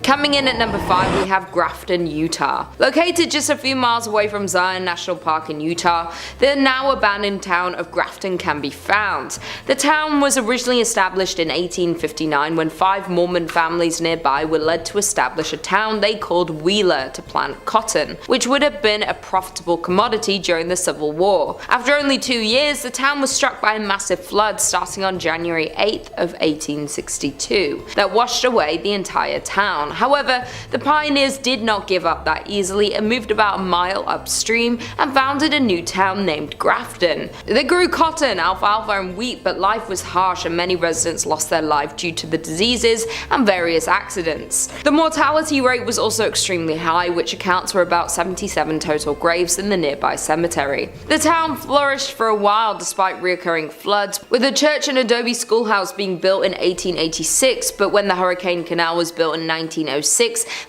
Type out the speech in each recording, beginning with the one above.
Coming in at number 5, we have Grafton, Utah. Located just a few miles away from Zion National Park in Utah, the now abandoned town of Grafton can be found. The town was originally established in 1859 when 5 Mormon families nearby were led to establish a town they called Wheeler to plant cotton, which would have been a profitable commodity during the Civil War. After only 2 years, the town was struck by a massive flood starting on January 8th of 1862 that washed away the entire town. However, the pioneers did not give up that easily and moved about a mile upstream and founded a new town named Grafton. They grew cotton, alfalfa and wheat, but life was harsh and many residents lost their life due to the diseases and various accidents. The mortality rate was also extremely high, which accounts for about 77 total graves in the nearby cemetery. The town flourished for a while despite recurring floods, with a church and adobe schoolhouse being built in 1886, but when the Hurricane Canal was built in 1906,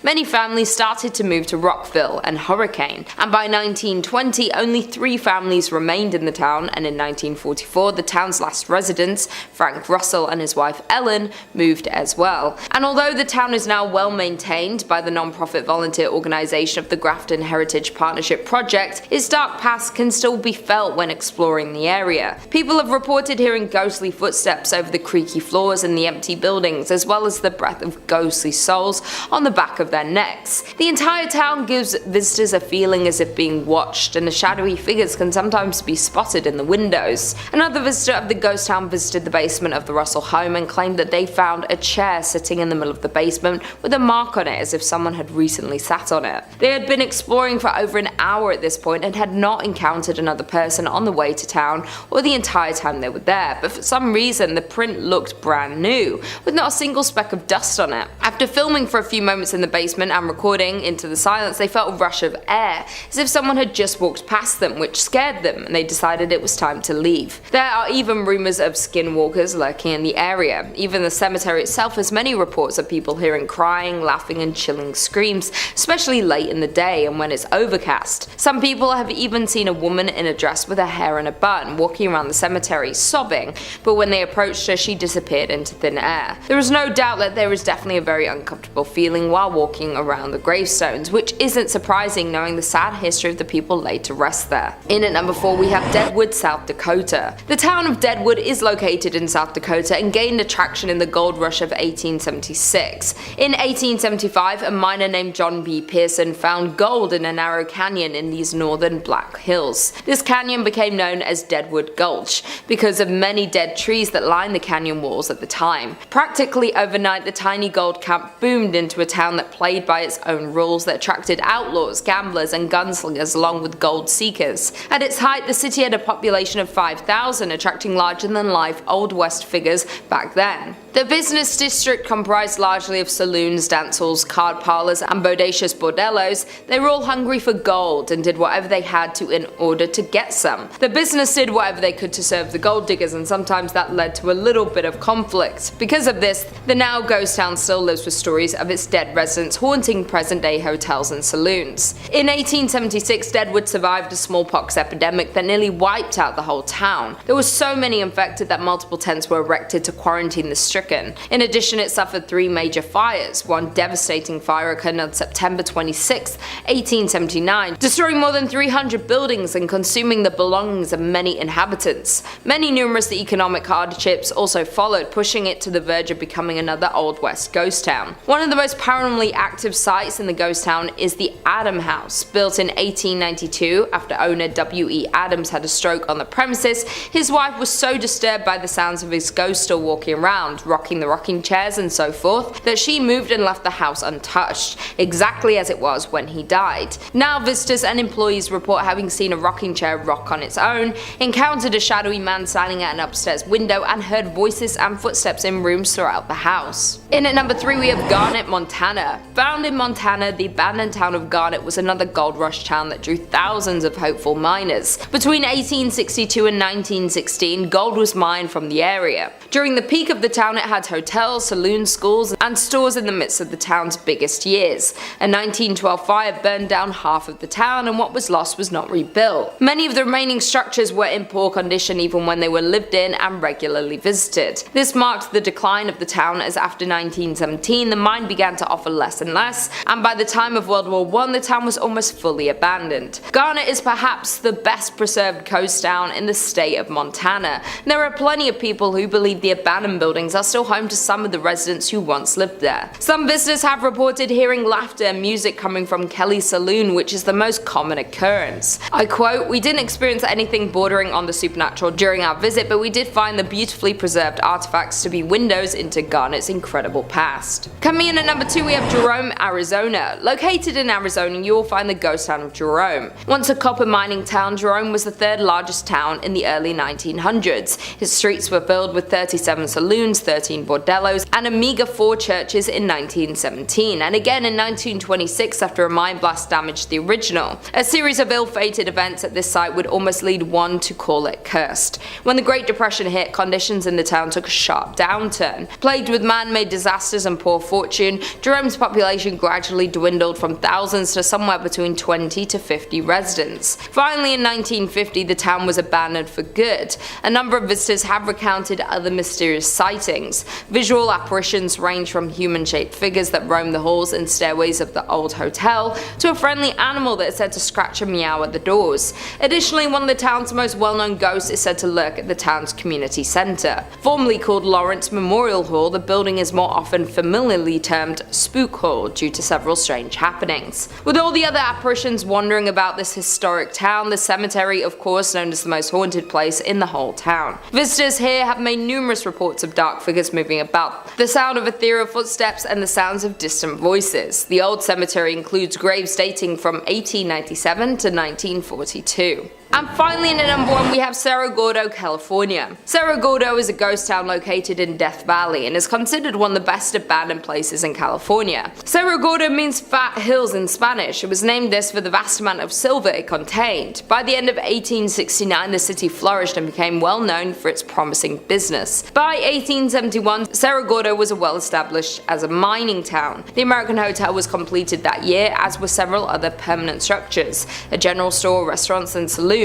many families started to move to Rockville and Hurricane, and by 1920 only 3 families remained in the town, and in 1944 the town's last residents, Frank Russell and his wife Ellen, moved as well. And although the town is now well maintained by the non-profit volunteer organization of the Grafton Heritage Partnership Project, its dark past can still be felt when exploring the area. People have reported hearing ghostly footsteps over the creaky floors in the empty buildings, as well as the breath of ghostly souls on the back of their necks. The entire town gives visitors a feeling as if being watched, and the shadowy figures can sometimes be spotted in the windows. Another visitor of the ghost town visited the basement of the Russell home and claimed that they found a chair sitting in the middle of the basement with a mark on it as if someone had recently sat on it. They had been exploring for over an hour at this point and had not encountered another person on the way to town or the entire time they were there, but for some reason the print looked brand new, with not a single speck of dust on it. After filming for a few moments in the basement and recording into the silence, they felt a rush of air, as if someone had just walked past them, which scared them, and they decided it was time to leave. There are even rumours of skinwalkers lurking in the area. Even the cemetery itself has many reports of people hearing crying, laughing and chilling screams, especially late in the day and when it's overcast. Some people have even seen a woman in a dress with her hair in a bun walking around the cemetery sobbing, but when they approached her she disappeared into thin air. There is no doubt that there is definitely a very uncomfortable feeling while walking around the gravestones, which isn't surprising knowing the sad history of the people laid to rest there. In at number 4 we have Deadwood, South Dakota. The town of Deadwood is located in South Dakota and gained attraction in the gold rush of 1876. In 1875, a miner named John B. Pearson found gold in a narrow canyon in these northern Black Hills. This canyon became known as Deadwood Gulch because of many dead trees that lined the canyon walls at the time. Practically overnight, the tiny gold camp boomed into a town that played by its own rules that attracted outlaws, gamblers and gunslingers along with gold seekers. At its height, the city had a population of 5,000, attracting larger-than-life Old West figures back then. The business district comprised largely of saloons, dance halls, card parlors and bodacious bordellos. They were all hungry for gold and did whatever they had to in order to get some. The business did whatever they could to serve the gold diggers, and sometimes that led to a little bit of conflict. Because of this, the now ghost town still lives with stories of its dead residents haunting present-day hotels and saloons. In 1876, Deadwood survived a smallpox epidemic that nearly wiped out the whole town. There were so many infected that multiple tents were erected to quarantine the stricken. In addition, it suffered 3 major fires. One devastating fire occurred on September 26, 1879, destroying more than 300 buildings and consuming the belongings of many inhabitants. Many numerous economic hardships also followed, pushing it to the verge of becoming another Old West ghost town. One of the most paranormally active sites in the ghost town is the Adam House. Built in 1892 after owner W.E. Adams had a stroke on the premises, his wife was so disturbed by the sounds of his ghost still walking around, rocking the rocking chairs and so forth, that she moved and left the house untouched, exactly as it was when he died. Now visitors and employees report having seen a rocking chair rock on its own, encountered a shadowy man standing at an upstairs window, and heard voices and footsteps in rooms throughout the house. In at number 3 we have Garnett, Montana. Found in Montana, the abandoned town of Garnett was another gold rush town that drew thousands of hopeful miners. Between 1862 and 1916, gold was mined from the area. During the peak of the town, it had hotels, saloons, schools, and stores in the midst of the town's biggest years. A 1912 fire burned down half of the town, and what was lost was not rebuilt. Many of the remaining structures were in poor condition even when they were lived in and regularly visited. This marked the decline of the town, as after 1917 the mine began to offer less and less, and by the time of World War I the town was almost fully abandoned. Garnet is perhaps the best preserved coast town in the state of Montana. There are plenty of people who believe the abandoned buildings are still home to some of the residents who once lived there. Some visitors have reported hearing laughter and music coming from Kelly's Saloon, which is the most common occurrence. I quote, "We didn't experience anything bordering on the supernatural during our visit, but we did find the beautifully preserved artifacts to be windows into Garnet's incredible past." Coming in at number 2 we have Jerome, Arizona. Located in Arizona, you will find the ghost town of Jerome. Once a copper mining town, Jerome was the third largest town in the early 1900s. Its streets were filled with 37 saloons, 13 bordellos, and a meager 4 churches in 1917, and again in 1926 after a mine blast damaged the original. A series of ill-fated events at this site would almost lead one to call it cursed. When the Great Depression hit, conditions in the town took a sharp downturn. Plagued with man-made disasters and poor fortune, Jerome's population gradually dwindled from thousands to somewhere between 20 to 50 residents. Finally in 1950 the town was abandoned for good. A number of visitors have recounted other mysterious sightings. Visual apparitions range from human-shaped figures that roam the halls and stairways of the old hotel to a friendly animal that is said to scratch and meow at the doors. Additionally, one of the town's most well-known ghosts is said to lurk at the town's community center. Formerly called Lawrence Memorial Hall, the building is more often familiarly termed Spook Hall due to several strange happenings. With all the other apparitions wandering about this historic town, the cemetery, of course, known as the most haunted place in the whole town. Visitors here have made numerous reports of dark figures moving about, the sound of ethereal footsteps, and the sounds of distant voices. The old cemetery includes graves dating from 1897 to 1942. And finally in at number 1 we have Cerro Gordo, California. Cerro Gordo is a ghost town located in Death Valley and is considered one of the best abandoned places in California. Cerro Gordo means fat hills in Spanish. It was named this for the vast amount of silver it contained. By the end of 1869 the city flourished and became well known for its promising business. By 1871 Cerro Gordo was well established as a mining town. The American Hotel was completed that year, as were several other permanent structures, a general store, restaurants and saloons.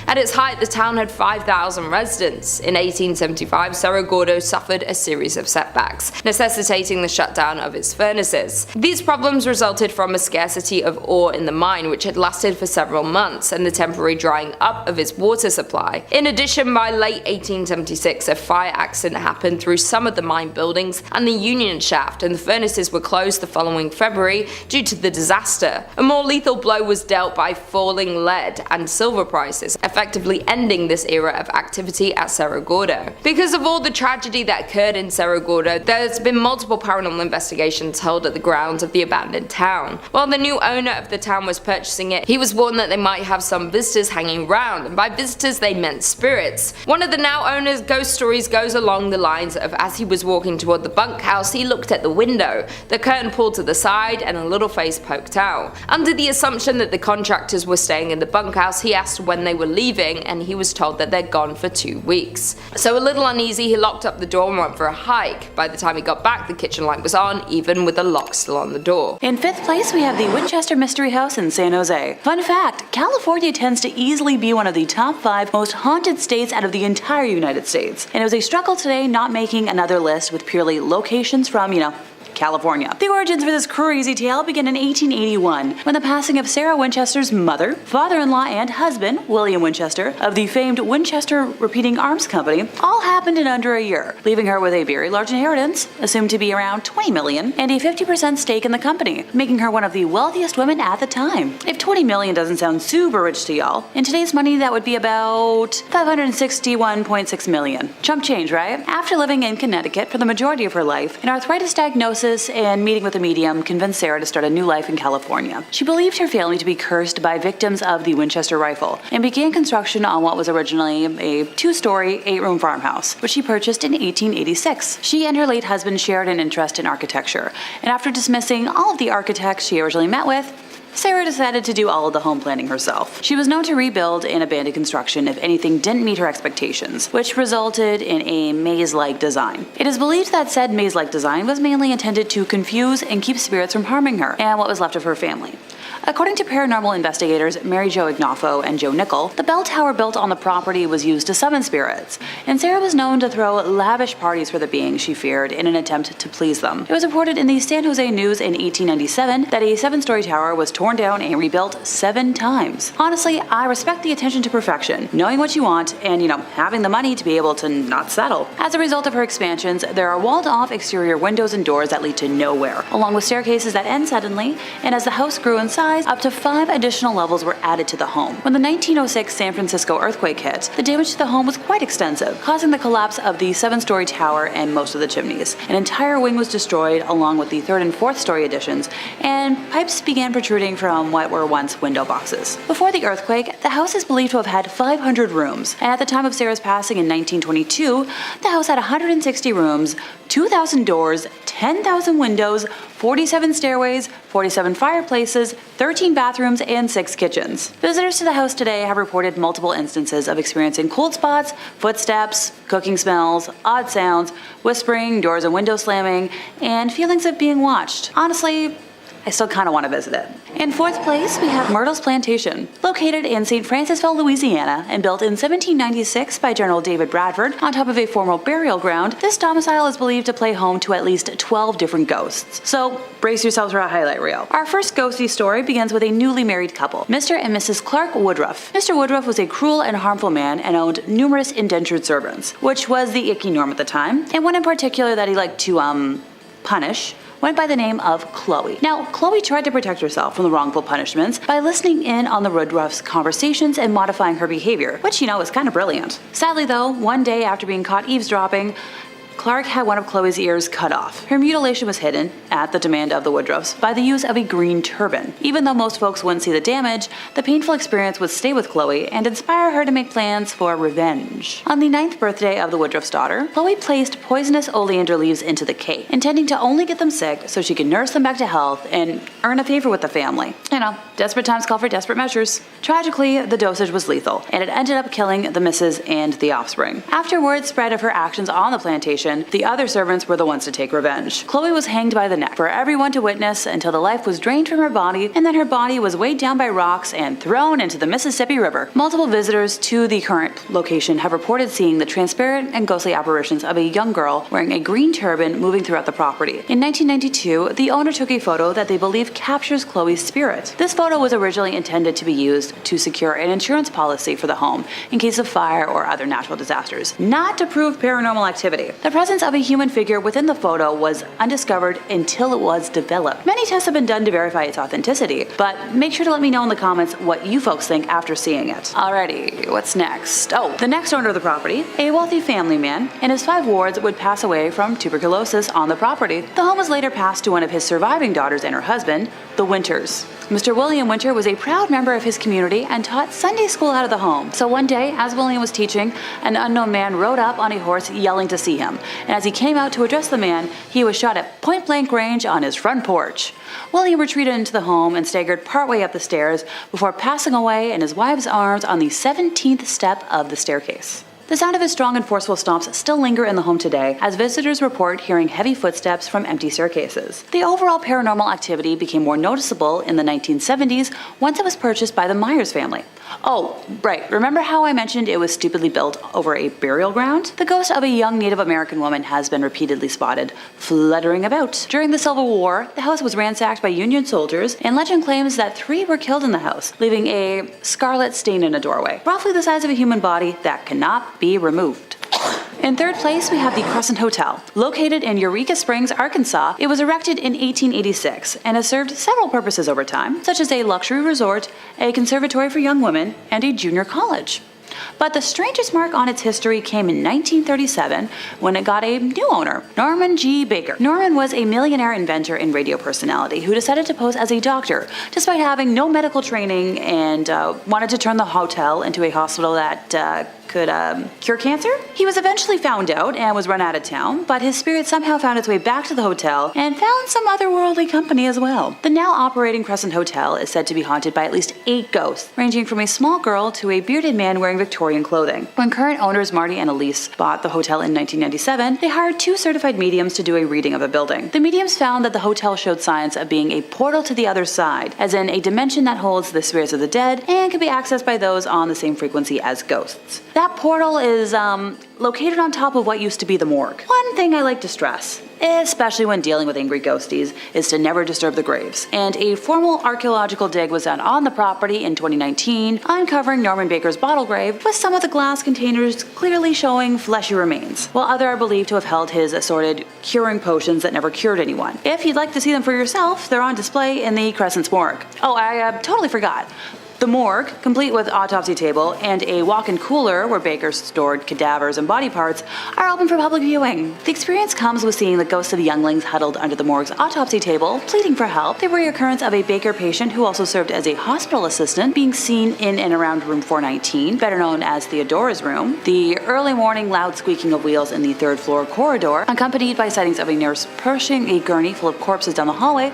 At its height, the town had 5,000 residents. In 1875, Cerro Gordo suffered a series of setbacks, necessitating the shutdown of its furnaces. These problems resulted from a scarcity of ore in the mine, which had lasted for several months, and the temporary drying up of its water supply. In addition, by late 1876, a fire accident happened through some of the mine buildings and the union shaft, and the furnaces were closed the following February due to the disaster. A more lethal blow was dealt by falling lead and silver prices, effectively ending this era of activity at Cerro Gordo. Because of all the tragedy that occurred in Cerro Gordo, there's been multiple paranormal investigations held at the grounds of the abandoned town. While the new owner of the town was purchasing it, he was warned that they might have some visitors hanging around, and by visitors they meant spirits. One of the now owner's ghost stories goes along the lines of, as he was walking toward the bunkhouse, he looked at the window, the curtain pulled to the side and a little face poked out. Under the assumption that the contractors were staying in the bunkhouse, he asked when they were leaving, and he was told that they're gone for 2 weeks. So a little uneasy, he locked up the door and went for a hike. By the time he got back, the kitchen light was on, even with the lock still on the door. In 5th place, we have the Winchester Mystery House in San Jose. Fun fact, California tends to easily be one of the top 5 most haunted states out of the entire United States, and it was a struggle today not making another list with purely locations from, California. The origins for this crazy tale begin in 1881, when the passing of Sarah Winchester's mother, father-in-law, and husband, William Winchester, of the famed Winchester Repeating Arms Company, all happened in under a year, leaving her with a very large inheritance, assumed to be around $20 million, and a 50% stake in the company, making her one of the wealthiest women at the time. If $20 million doesn't sound super rich to y'all, in today's money that would be about $561.6 million. Chump change, right? After living in Connecticut for the majority of her life, an arthritis diagnosis and meeting with a medium convinced Sarah to start a new life in California. She believed her family to be cursed by victims of the Winchester rifle and began construction on what was originally a 2-story, 8-room farmhouse, which she purchased in 1886. She and her late husband shared an interest in architecture, and after dismissing all of the architects she originally met with, Sarah decided to do all of the home planning herself. She was known to rebuild and abandon construction if anything didn't meet her expectations, which resulted in a maze-like design. It is believed that said maze-like design was mainly intended to confuse and keep spirits from harming her and what was left of her family. According to paranormal investigators Mary Jo Ignoffo and Joe Nickel, the bell tower built on the property was used to summon spirits, and Sarah was known to throw lavish parties for the beings she feared in an attempt to please them. It was reported in the San Jose News in 1897 that a 7-story tower was torn down and rebuilt 7 times. Honestly, I respect the attention to perfection, knowing what you want, and having the money to be able to not settle. As a result of her expansions, there are walled-off exterior windows and doors that lead to nowhere, along with staircases that end suddenly, and as the house grew in size, up to 5 additional levels were added to the home. When the 1906 San Francisco earthquake hit, the damage to the home was quite extensive, causing the collapse of the 7-story tower and most of the chimneys. An entire wing was destroyed, along with the 3rd and 4th story additions, and pipes began protruding from what were once window boxes. Before the earthquake, the house is believed to have had 500 rooms, and at the time of Sarah's passing in 1922, the house had 160 rooms, 2,000 doors, 10,000 windows, 47 stairways, 47 fireplaces, 13 bathrooms, and 6 kitchens. Visitors to the house today have reported multiple instances of experiencing cold spots, footsteps, cooking smells, odd sounds, whispering, doors and windows slamming, and feelings of being watched. Honestly, I still kind of want to visit it. In 4th place, we have Myrtle's Plantation. Located in St. Francisville, Louisiana, and built in 1796 by General David Bradford on top of a former burial ground, this domicile is believed to play home to at least 12 different ghosts. So, brace yourselves for a highlight reel. Our first ghosty story begins with a newly married couple, Mr. and Mrs. Clark Woodruff. Mr. Woodruff was a cruel and harmful man and owned numerous indentured servants, which was the icky norm at the time, and one in particular that he liked to, punish went by the name of Chloe. Now, Chloe tried to protect herself from the wrongful punishments by listening in on the Woodruffs' conversations and modifying her behavior, which, is kind of brilliant. Sadly, though, one day after being caught eavesdropping, Clark had one of Chloe's ears cut off. Her mutilation was hidden, at the demand of the Woodruffs, by the use of a green turban. Even though most folks wouldn't see the damage, the painful experience would stay with Chloe and inspire her to make plans for revenge. On the 9th birthday of the Woodruff's daughter, Chloe placed poisonous oleander leaves into the cake, intending to only get them sick so she could nurse them back to health and earn a favor with the family. Desperate times call for desperate measures. Tragically, the dosage was lethal, and it ended up killing the missus and the offspring. After word spread of her actions on the plantation, the other servants were the ones to take revenge. Chloe was hanged by the neck for everyone to witness until the life was drained from her body, and then her body was weighed down by rocks and thrown into the Mississippi River. Multiple visitors to the current location have reported seeing the transparent and ghostly apparitions of a young girl wearing a green turban moving throughout the property. In 1992, the owner took a photo that they believe captures Chloe's spirit. This photo was originally intended to be used to secure an insurance policy for the home in case of fire or other natural disasters, not to prove paranormal activity. The presence of a human figure within the photo was undiscovered until it was developed. Many tests have been done to verify its authenticity, but make sure to let me know in the comments what you folks think after seeing it. Alrighty, what's next? Oh, the next owner of the property, a wealthy family man, and his 5 wards would pass away from tuberculosis on the property. The home was later passed to one of his surviving daughters and her husband, the Winters. Mr. William Winter was a proud member of his community and taught Sunday school out of the home. So one day, as William was teaching, an unknown man rode up on a horse yelling to see him. And as he came out to address the man, he was shot at point-blank range on his front porch. William retreated into the home and staggered partway up the stairs before passing away in his wife's arms on the 17th step of the staircase. The sound of his strong and forceful stomps still linger in the home today, as visitors report hearing heavy footsteps from empty staircases. The overall paranormal activity became more noticeable in the 1970s once it was purchased by the Myers family. Oh, right, remember how I mentioned it was stupidly built over a burial ground? The ghost of a young Native American woman has been repeatedly spotted, fluttering about. During the Civil War, the house was ransacked by Union soldiers, and legend claims that 3 were killed in the house, leaving a scarlet stain in a doorway, roughly the size of a human body that cannot be removed. In 3rd place, we have the Crescent Hotel. Located in Eureka Springs, Arkansas, it was erected in 1886 and has served several purposes over time, such as a luxury resort, a conservatory for young women, and a junior college. But the strangest mark on its history came in 1937 when it got a new owner, Norman G. Baker. Norman was a millionaire inventor and radio personality who decided to pose as a doctor despite having no medical training and wanted to turn the hotel into a hospital that could cure cancer. He was eventually found out and was run out of town, but his spirit somehow found its way back to the hotel and found some otherworldly company as well. The now operating Crescent Hotel is said to be haunted by at least 8 ghosts, ranging from a small girl to a bearded man wearing Victorian clothing. When current owners Marty and Elise bought the hotel in 1997, they hired 2 certified mediums to do a reading of the building. The mediums found that the hotel showed signs of being a portal to the other side, as in a dimension that holds the spirits of the dead and can be accessed by those on the same frequency as ghosts. That portal is located on top of what used to be the morgue. One thing I like to stress, especially when dealing with angry ghosties, is to never disturb the graves. And a formal archaeological dig was done on the property in 2019, uncovering Norman Baker's bottle grave, with some of the glass containers clearly showing fleshy remains, while others are believed to have held his assorted curing potions that never cured anyone. If you'd like to see them for yourself, they're on display in the Crescent's morgue. Oh, I totally forgot. The morgue, complete with autopsy table and a walk-in cooler where Baker stored cadavers and body parts, are open for public viewing. The experience comes with seeing the ghosts of younglings huddled under the morgue's autopsy table, pleading for help, the reoccurrence of a Baker patient who also served as a hospital assistant being seen in and around room 419, better known as Theodora's room, the early morning loud squeaking of wheels in the 3rd floor corridor, accompanied by sightings of a nurse pushing a gurney full of corpses down the hallway,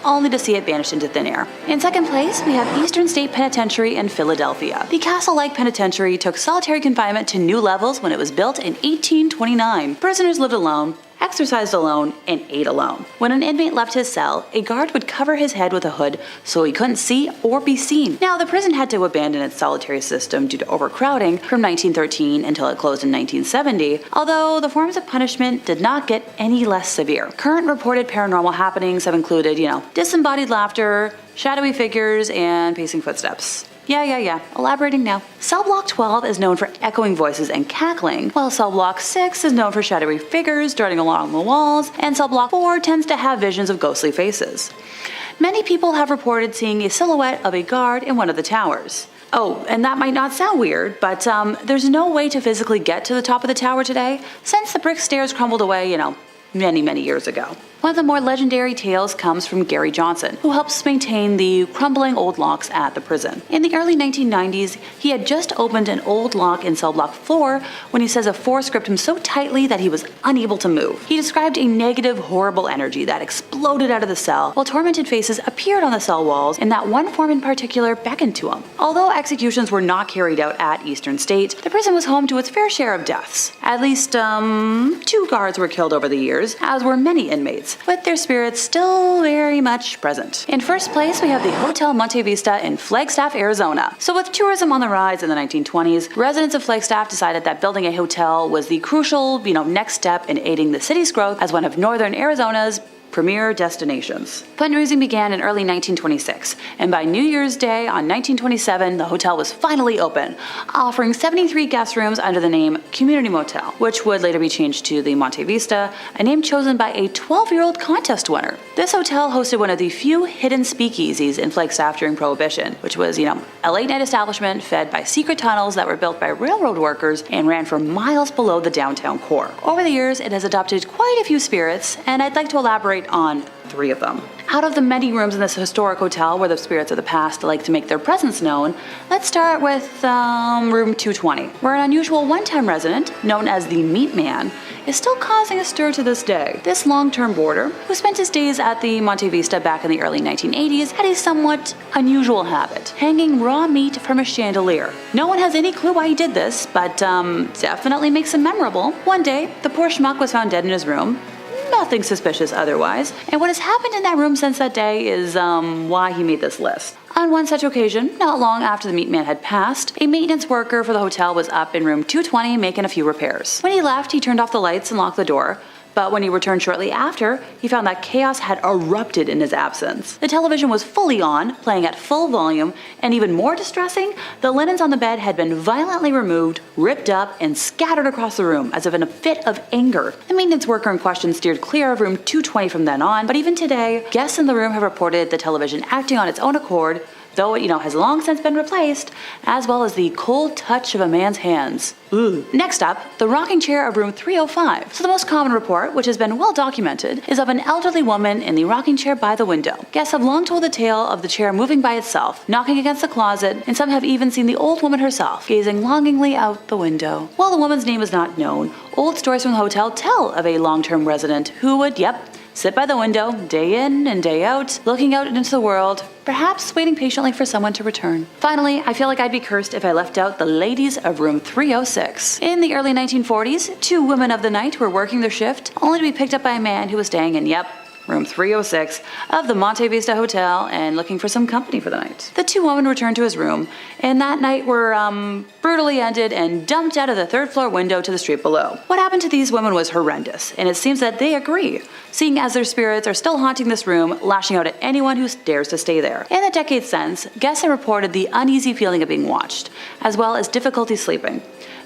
only to see it vanish into thin air. In second place, we have Eastern State Penitentiary in Philadelphia. The castle-like penitentiary took solitary confinement to new levels when it was built in 1829. Prisoners lived alone, exercised alone, and ate alone. When an inmate left his cell, a guard would cover his head with a hood so he couldn't see or be seen. Now, the prison had to abandon its solitary system due to overcrowding from 1913 until it closed in 1970, although the forms of punishment did not get any less severe. Current reported paranormal happenings have included, disembodied laughter, shadowy figures, and pacing footsteps. Yeah. Elaborating now. Cell Block 12 is known for echoing voices and cackling, while Cell Block 6 is known for shadowy figures darting along the walls, and Cell Block 4 tends to have visions of ghostly faces. Many people have reported seeing a silhouette of a guard in one of the towers. Oh, and that might not sound weird, but there's no way to physically get to the top of the tower today, since the brick stairs crumbled away, many years ago. One of the more legendary tales comes from Gary Johnson, who helps maintain the crumbling old locks at the prison. In the early 1990s, he had just opened an old lock in Cell Block 4 when he says a force gripped him so tightly that he was unable to move. He described a negative, horrible energy that exploded out of the cell, while tormented faces appeared on the cell walls, and that one form in particular beckoned to him. Although executions were not carried out at Eastern State, the prison was home to its fair share of deaths. At least, 2 guards were killed over the years, as were many inmates, with their spirits still very much present. In first place, we have the Hotel Monte Vista in Flagstaff, Arizona. So with tourism on the rise in the 1920s, residents of Flagstaff decided that building a hotel was the crucial, next step in aiding the city's growth as one of northern Arizona's premier destinations. Fundraising began in early 1926, and by New Year's Day on 1927, the hotel was finally open, offering 73 guest rooms under the name Community Motel, which would later be changed to the Monte Vista, a name chosen by a 12-year-old contest winner. This hotel hosted one of the few hidden speakeasies in Flagstaff during Prohibition, which was, a late-night establishment fed by secret tunnels that were built by railroad workers and ran for miles below the downtown core. Over the years, it has adopted quite a few spirits, and I'd like to elaborate on 3 of them. Out of the many rooms in this historic hotel where the spirits of the past like to make their presence known, let's start with room 220, where an unusual one-time resident, known as the Meat Man, is still causing a stir to this day. This long-term boarder, who spent his days at the Monte Vista back in the early 1980s, had a somewhat unusual habit, hanging raw meat from a chandelier. No one has any clue why he did this, but definitely makes him memorable. One day, the poor schmuck was found dead in his room. Nothing suspicious otherwise, and what has happened in that room since that day is why he made this list. On one such occasion, not long after the Meat Man had passed, a maintenance worker for the hotel was up in room 220 making a few repairs. When he left, he turned off the lights and locked the door, but when he returned shortly after, he found that chaos had erupted in his absence. The television was fully on, playing at full volume, and even more distressing, the linens on the bed had been violently removed, ripped up, and scattered across the room as if in a fit of anger. The maintenance worker in question steered clear of room 220 from then on, but even today, guests in the room have reported the television acting on its own accord, though it, has long since been replaced, as well as the cold touch of a man's hands. Ooh. Next up, the rocking chair of room 305. So the most common report, which has been well documented, is of an elderly woman in the rocking chair by the window. Guests have long told the tale of the chair moving by itself, knocking against the closet, and some have even seen the old woman herself, gazing longingly out the window. While the woman's name is not known, old stories from the hotel tell of a long-term resident who would, sit by the window, day in and day out, looking out into the world, perhaps waiting patiently for someone to return. Finally, I feel like I'd be cursed if I left out the ladies of room 306. In the early 1940s, 2 women of the night were working their shift, only to be picked up by a man who was staying in, room 306 of the Monte Vista Hotel and looking for some company for the night. The 2 women returned to his room, and that night were, brutally ended and dumped out of the 3rd floor window to the street below. What happened to these women was horrendous, and it seems that they agree, seeing as their spirits are still haunting this room, lashing out at anyone who dares to stay there. In the decades since, guests have reported the uneasy feeling of being watched, as well as difficulty sleeping.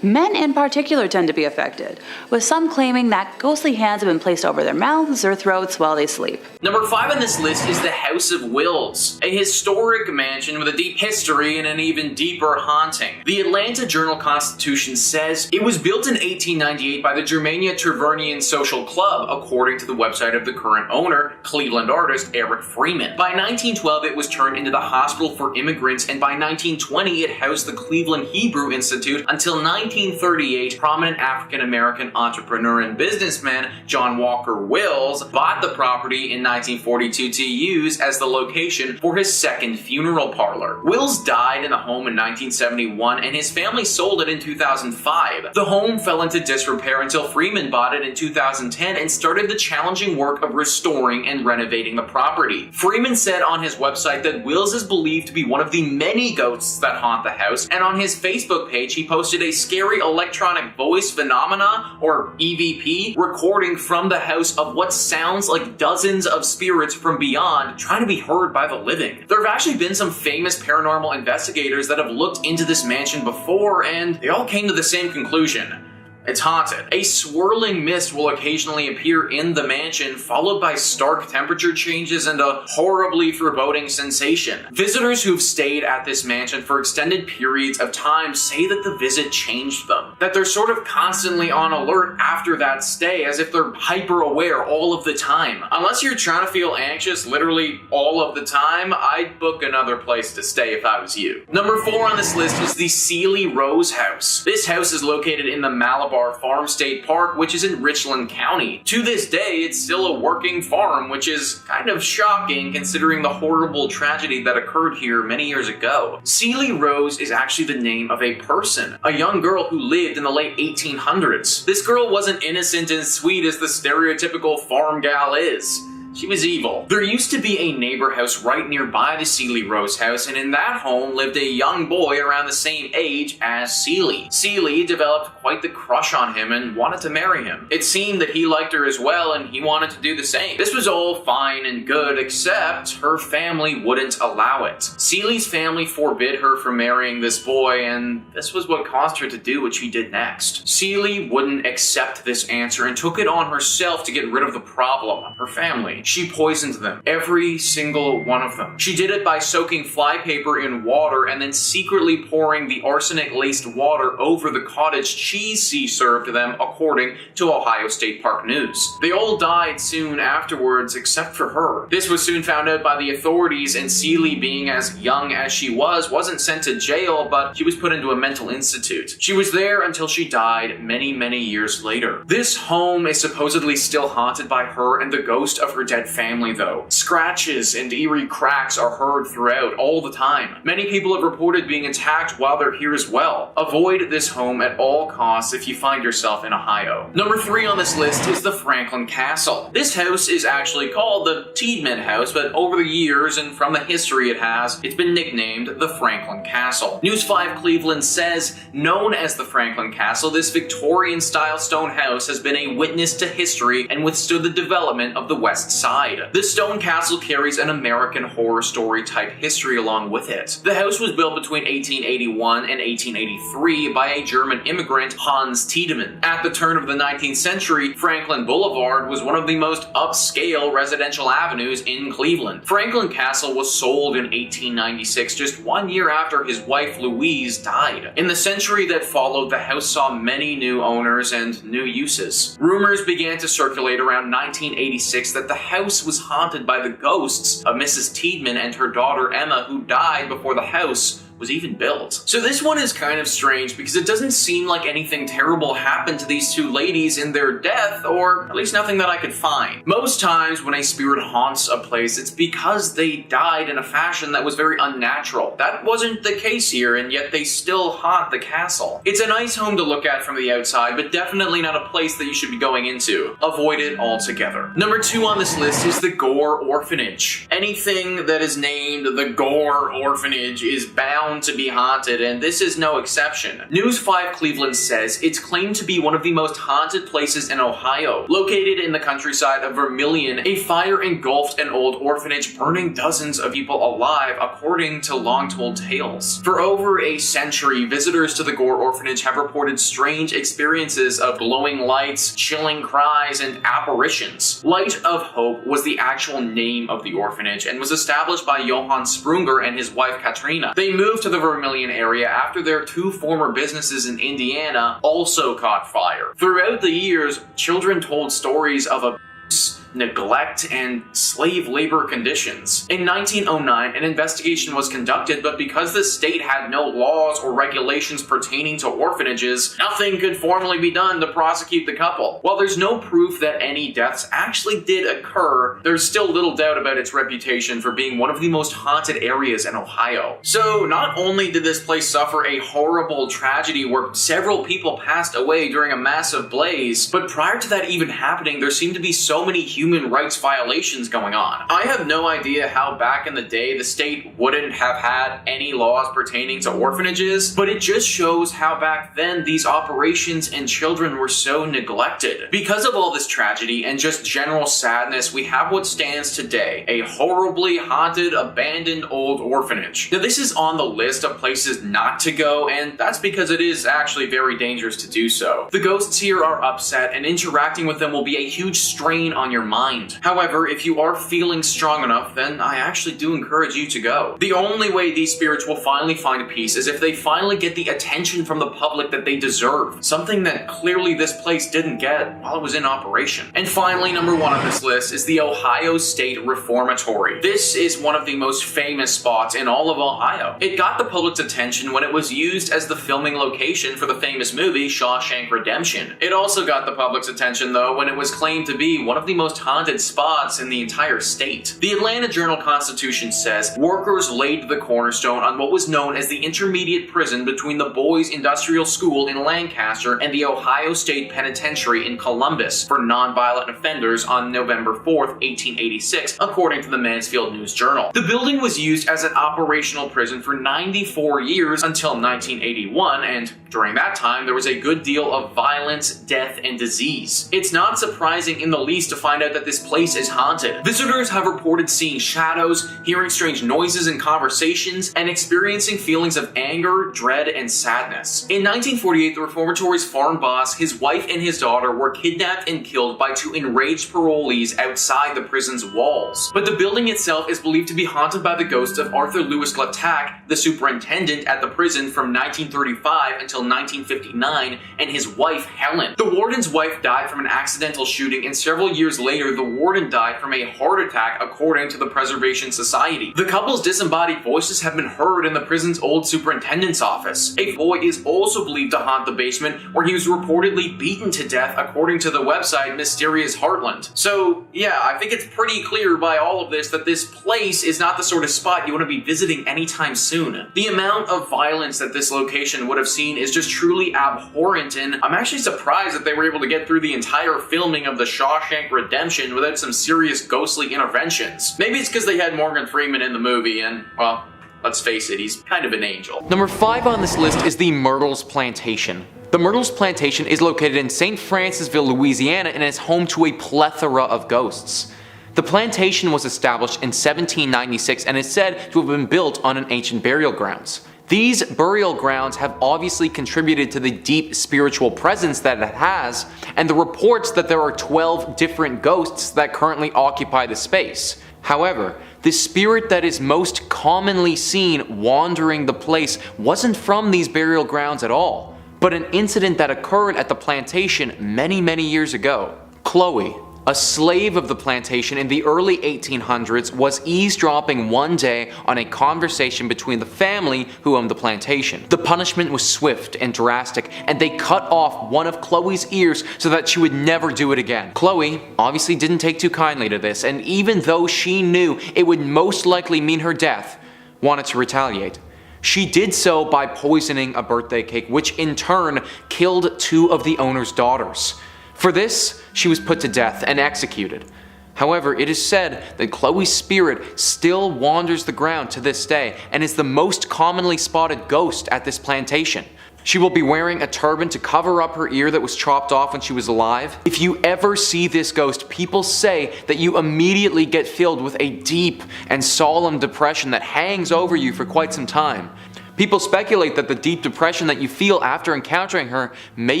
Men in particular tend to be affected, with some claiming that ghostly hands have been placed over their mouths or throats while they sleep. Number 5 on this list is the House of Wills, a historic mansion with a deep history and an even deeper haunting. The Atlanta Journal-Constitution says it was built in 1898 by the Germania Tavernian Social Club, according to the website of the current owner, Cleveland artist Eric Freeman. By 1912, it was turned into the Hospital for Immigrants, and by 1920, it housed the Cleveland Hebrew Institute until 1938, prominent African-American entrepreneur and businessman John Walker Wills bought the property in 1942 to use as the location for his second funeral parlor. Wills died in the home in 1971 and his family sold it in 2005. The home fell into disrepair until Freeman bought it in 2010 and started the challenging work of restoring and renovating the property. Freeman said on his website that Wills is believed to be one of the many ghosts that haunt the house, and on his Facebook page he posted a scary electronic voice phenomena, or EVP, recording from the house of what sounds like dozens of spirits from beyond trying to be heard by the living. There have actually been some famous paranormal investigators that have looked into this mansion before, and they all came to the same conclusion. It's haunted. A swirling mist will occasionally appear in the mansion, followed by stark temperature changes and a horribly foreboding sensation. Visitors who've stayed at this mansion for extended periods of time say that the visit changed them, that they're sort of constantly on alert after that stay, as if they're hyper aware all of the time. Unless you're trying to feel anxious literally all of the time, I'd book another place to stay if I was you. Number 4 on this list is the Sealy Rose House. This house is located in the Malabar Farm State Park, which is in Richland County. To this day, it's still a working farm, which is kind of shocking considering the horrible tragedy that occurred here many years ago. Sealy Rose is actually the name of a person, a young girl who lived in the late 1800s. This girl wasn't innocent and sweet as the stereotypical farm gal is. She was evil. There used to be a neighbor house right nearby the Sealy Rose house, and in that home lived a young boy around the same age as Sealy. Sealy developed quite the crush on him and wanted to marry him. It seemed that he liked her as well, and he wanted to do the same. This was all fine and good, except her family wouldn't allow it. Sealy's family forbid her from marrying this boy, and this was what caused her to do what she did next. Sealy wouldn't accept this answer and took it on herself to get rid of the problem, her family. She poisoned them, every single one of them. She did it by soaking flypaper in water and then secretly pouring the arsenic-laced water over the cottage cheese she served them, according to Ohio State Park News. They all died soon afterwards, except for her. This was soon found out by the authorities, and Sealy, being as young as she was, wasn't sent to jail, but she was put into a mental institute. She was there until she died many, many years later. This home is supposedly still haunted by her and the ghost of her dead family, though. Scratches and eerie cracks are heard throughout all the time. Many people have reported being attacked while they're here as well. Avoid this home at all costs if you find yourself in Ohio. Number 3 on this list is the Franklin Castle. This house is actually called the Tiedemann House, but over the years and from the history it has, it's been nicknamed the Franklin Castle. News 5 Cleveland says, known as the Franklin Castle, this Victorian-style stone house has been a witness to history and withstood the development of the West inside. The stone castle carries an American Horror Story type history along with it. The house was built between 1881 and 1883 by a German immigrant, Hans Tiedemann. At the turn of the 19th century, Franklin Boulevard was one of the most upscale residential avenues in Cleveland. Franklin Castle was sold in 1896, just 1 year after his wife Louise died. In the century that followed, the house saw many new owners and new uses. Rumors began to circulate around 1986 that the house was haunted by the ghosts of Mrs. Tiedemann and her daughter Emma, who died before the house was even built. So this one is kind of strange because it doesn't seem like anything terrible happened to these two ladies in their death, or at least nothing that I could find. Most times when a spirit haunts a place, it's because they died in a fashion that was very unnatural. That wasn't the case here, and yet they still haunt the castle. It's a nice home to look at from the outside, but definitely not a place that you should be going into. Avoid it altogether. Number 2 on this list is the Gore Orphanage. Anything that is named the Gore Orphanage is bound to be haunted, and this is no exception. News 5 Cleveland says it's claimed to be one of the most haunted places in Ohio. Located in the countryside of Vermilion, a fire engulfed an old orphanage, burning dozens of people alive, according to long-told tales. For over a century, visitors to the Gore Orphanage have reported strange experiences of glowing lights, chilling cries, and apparitions. Light of Hope was the actual name of the orphanage and was established by Johann Sprunger and his wife Katrina. They moved to the Vermilion area after their 2 former businesses in Indiana also caught fire. Throughout the years, children told stories of abuse, neglect, and slave labor conditions. In 1909, an investigation was conducted, but because the state had no laws or regulations pertaining to orphanages, nothing could formally be done to prosecute the couple. While there's no proof that any deaths actually did occur, there's still little doubt about its reputation for being one of the most haunted areas in Ohio. So not only did this place suffer a horrible tragedy where several people passed away during a massive blaze, but prior to that even happening, there seemed to be so many human rights violations going on. I have no idea how back in the day the state wouldn't have had any laws pertaining to orphanages, but it just shows how back then these operations and children were so neglected. Because of all this tragedy and just general sadness, we have what stands today, a horribly haunted, abandoned old orphanage. Now this is on the list of places not to go, and that's because it is actually very dangerous to do so. The ghosts here are upset, and interacting with them will be a huge strain on your mind. However, if you are feeling strong enough, then I actually do encourage you to go. The only way these spirits will finally find peace is if they finally get the attention from the public that they deserve, something that clearly this place didn't get while it was in operation. And finally, number 1 on this list is the Ohio State Reformatory. This is one of the most famous spots in all of Ohio. It got the public's attention when it was used as the filming location for the famous movie Shawshank Redemption. It also got the public's attention though when it was claimed to be one of the most haunted spots in the entire state. The Atlanta Journal-Constitution says workers laid the cornerstone on what was known as the intermediate prison between the Boys Industrial School in Lancaster and the Ohio State Penitentiary in Columbus for nonviolent offenders on November 4th, 1886, according to the Mansfield News Journal. The building was used as an operational prison for 94 years until 1981, and during that time there was a good deal of violence, death, and disease. It's not surprising in the least to find out that this place is haunted. Visitors have reported seeing shadows, hearing strange noises and conversations, and experiencing feelings of anger, dread, and sadness. In 1948, the reformatory's farm boss, his wife, and his daughter were kidnapped and killed by 2 enraged parolees outside the prison's walls. But the building itself is believed to be haunted by the ghosts of Arthur Lewis Glattack, the superintendent at the prison from 1935 until 1959, and his wife, Helen. The warden's wife died from an accidental shooting, and several years later, the warden died from a heart attack, according to the Preservation Society. The couple's disembodied voices have been heard in the prison's old superintendent's office. A boy is also believed to haunt the basement, where he was reportedly beaten to death, according to the website Mysterious Heartland. So, yeah, I think it's pretty clear by all of this that this place is not the sort of spot you want to be visiting anytime soon. The amount of violence that this location would have seen is just truly abhorrent, and I'm actually surprised that they were able to get through the entire filming of the Shawshank Redemption without some serious ghostly interventions. Maybe it's because they had Morgan Freeman in the movie, and, well, let's face it, he's kind of an angel. Number 5 on this list is the Myrtles Plantation. The Myrtles Plantation is located in St. Francisville, Louisiana, and is home to a plethora of ghosts. The The plantation was established in 1796 and is said to have been built on an ancient burial grounds. These burial grounds have obviously contributed to the deep spiritual presence that it has, and the reports that there are 12 different ghosts that currently occupy the space. However, the spirit that is most commonly seen wandering the place wasn't from these burial grounds at all, but an incident that occurred at the plantation many years ago. Chloe, a slave of the plantation in the early 1800s, was eavesdropping one day on a conversation between the family who owned the plantation. The punishment was swift and drastic, and they cut off one of Chloe's ears so that she would never do it again. Chloe obviously didn't take too kindly to this, and even though she knew it would most likely mean her death, wanted to retaliate. She did so by poisoning a birthday cake, which in turn killed two of the owner's daughters. For this, she was put to death and executed. However, it is said that Chloe's spirit still wanders the ground to this day and is the most commonly spotted ghost at this plantation. She will be wearing a turban to cover up her ear that was chopped off when she was alive. If you ever see this ghost, people say that you immediately get filled with a deep and solemn depression that hangs over you for quite some time. People speculate that the deep depression that you feel after encountering her may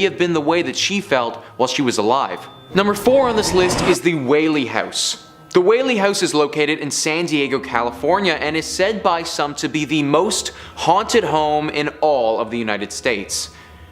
have been the way that she felt while she was alive. Number 4 on this list is the Whaley House. The Whaley House is located in San Diego, California, and is said by some to be the most haunted home in all of the United States.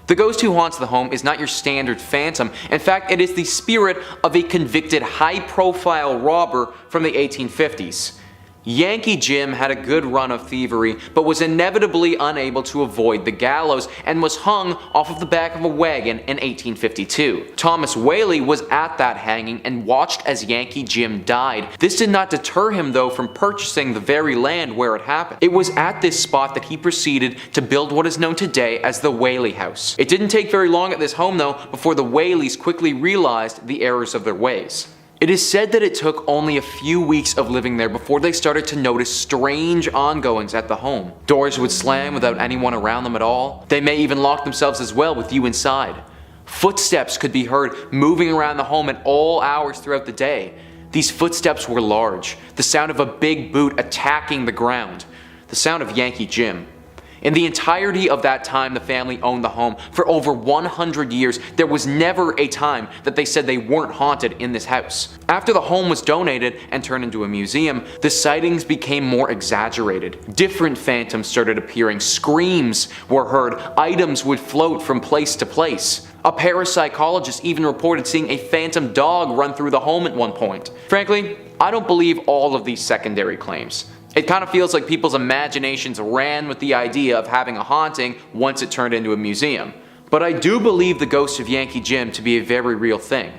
The ghost who haunts the home is not your standard phantom. In fact, it is the spirit of a convicted high-profile robber from the 1850s. Yankee Jim had a good run of thievery, but was inevitably unable to avoid the gallows and was hung off of the back of a wagon in 1852. Thomas Whaley was at that hanging and watched as Yankee Jim died. This did not deter him though from purchasing the very land where it happened. It was at this spot that he proceeded to build what is known today as the Whaley House. It didn't take very long at this home though before the Whaleys quickly realized the errors of their ways. It is said that it took only a few weeks of living there before they started to notice strange ongoings at the home. Doors would slam without anyone around them at all. They may even lock themselves as well with you inside. Footsteps could be heard moving around the home at all hours throughout the day. These footsteps were large, the sound of a big boot attacking the ground, the sound of Yankee Jim. In the entirety of that time the family owned the home, for over 100 years, there was never a time that they said they weren't haunted in this house. After the home was donated and turned into a museum, the sightings became more exaggerated. Different phantoms started appearing, screams were heard, items would float from place to place. A parapsychologist even reported seeing a phantom dog run through the home at one point. Frankly, I don't believe all of these secondary claims. It kind of feels like people's imaginations ran with the idea of having a haunting once it turned into a museum. But I do believe the ghost of Yankee Jim to be a very real thing.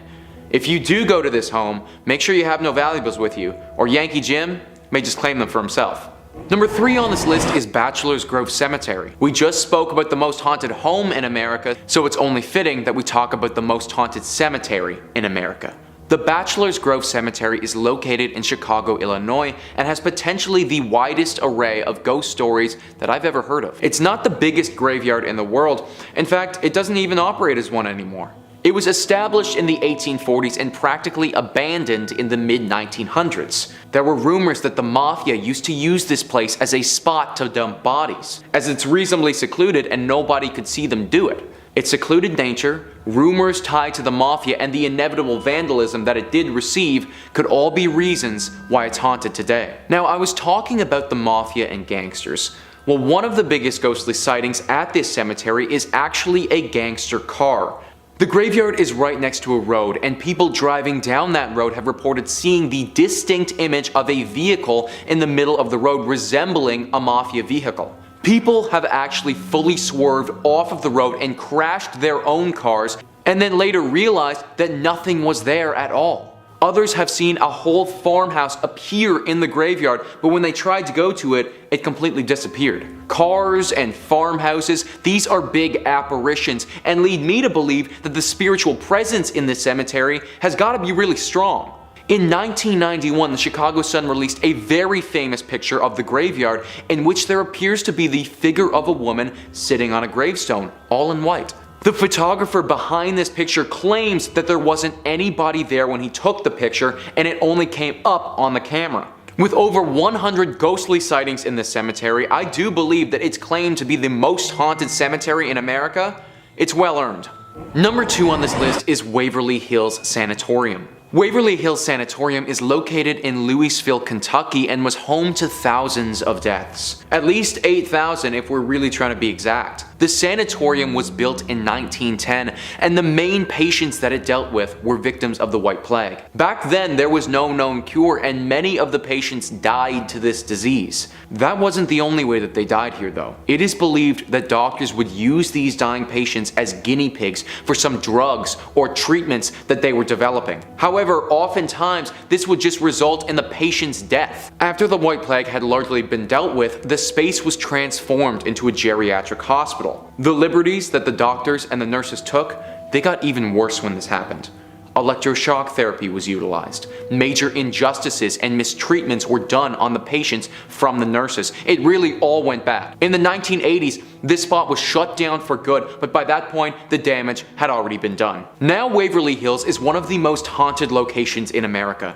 If you do go to this home, make sure you have no valuables with you, or Yankee Jim may just claim them for himself. Number 3 on this list is Bachelor's Grove Cemetery. We just spoke about the most haunted home in America, so it's only fitting that we talk about the most haunted cemetery in America. The Bachelor's Grove Cemetery is located in Chicago, Illinois, and has potentially the widest array of ghost stories that I've ever heard of. It's not the biggest graveyard in the world. In fact, it doesn't even operate as one anymore. It was established in the 1840s and practically abandoned in the mid-1900s. There were rumors that the mafia used to use this place as a spot to dump bodies, as it's reasonably secluded and nobody could see them do it. Its secluded nature, rumors tied to the mafia, and the inevitable vandalism that it did receive could all be reasons why it's haunted today. Now, I was talking about the mafia and gangsters. Well, one of the biggest ghostly sightings at this cemetery is actually a gangster car. The graveyard is right next to a road, and people driving down that road have reported seeing the distinct image of a vehicle in the middle of the road resembling a mafia vehicle. People have actually fully swerved off of the road and crashed their own cars, and then later realized that nothing was there at all. Others have seen a whole farmhouse appear in the graveyard, but when they tried to go to it, it completely disappeared. Cars and farmhouses, these are big apparitions, and lead me to believe that the spiritual presence in this cemetery has got to be really strong. In 1991, the Chicago Sun released a very famous picture of the graveyard in which there appears to be the figure of a woman sitting on a gravestone, all in white. The photographer behind this picture claims that there wasn't anybody there when he took the picture and it only came up on the camera. With over 100 ghostly sightings in this cemetery, I do believe that it's claimed to be the most haunted cemetery in America. It's well earned. Number 2 on this list is Waverly Hills Sanatorium. Waverly Hills Sanatorium is located in Louisville, Kentucky and was home to thousands of deaths. At least 8,000 if we're really trying to be exact. The sanatorium was built in 1910 and the main patients that it dealt with were victims of the White Plague. Back then there was no known cure and many of the patients died to this disease. That wasn't the only way that they died here though. It is believed that doctors would use these dying patients as guinea pigs for some drugs or treatments that they were developing. However, oftentimes this would just result in the patient's death. After the White Plague had largely been dealt with, the space was transformed into a geriatric hospital. The liberties that the doctors and the nurses took, they got even worse when this happened. Electroshock therapy was utilized. Major injustices and mistreatments were done on the patients from the nurses. It really all went bad. In the 1980s, this spot was shut down for good, but by that point, the damage had already been done. Now Waverly Hills is one of the most haunted locations in America.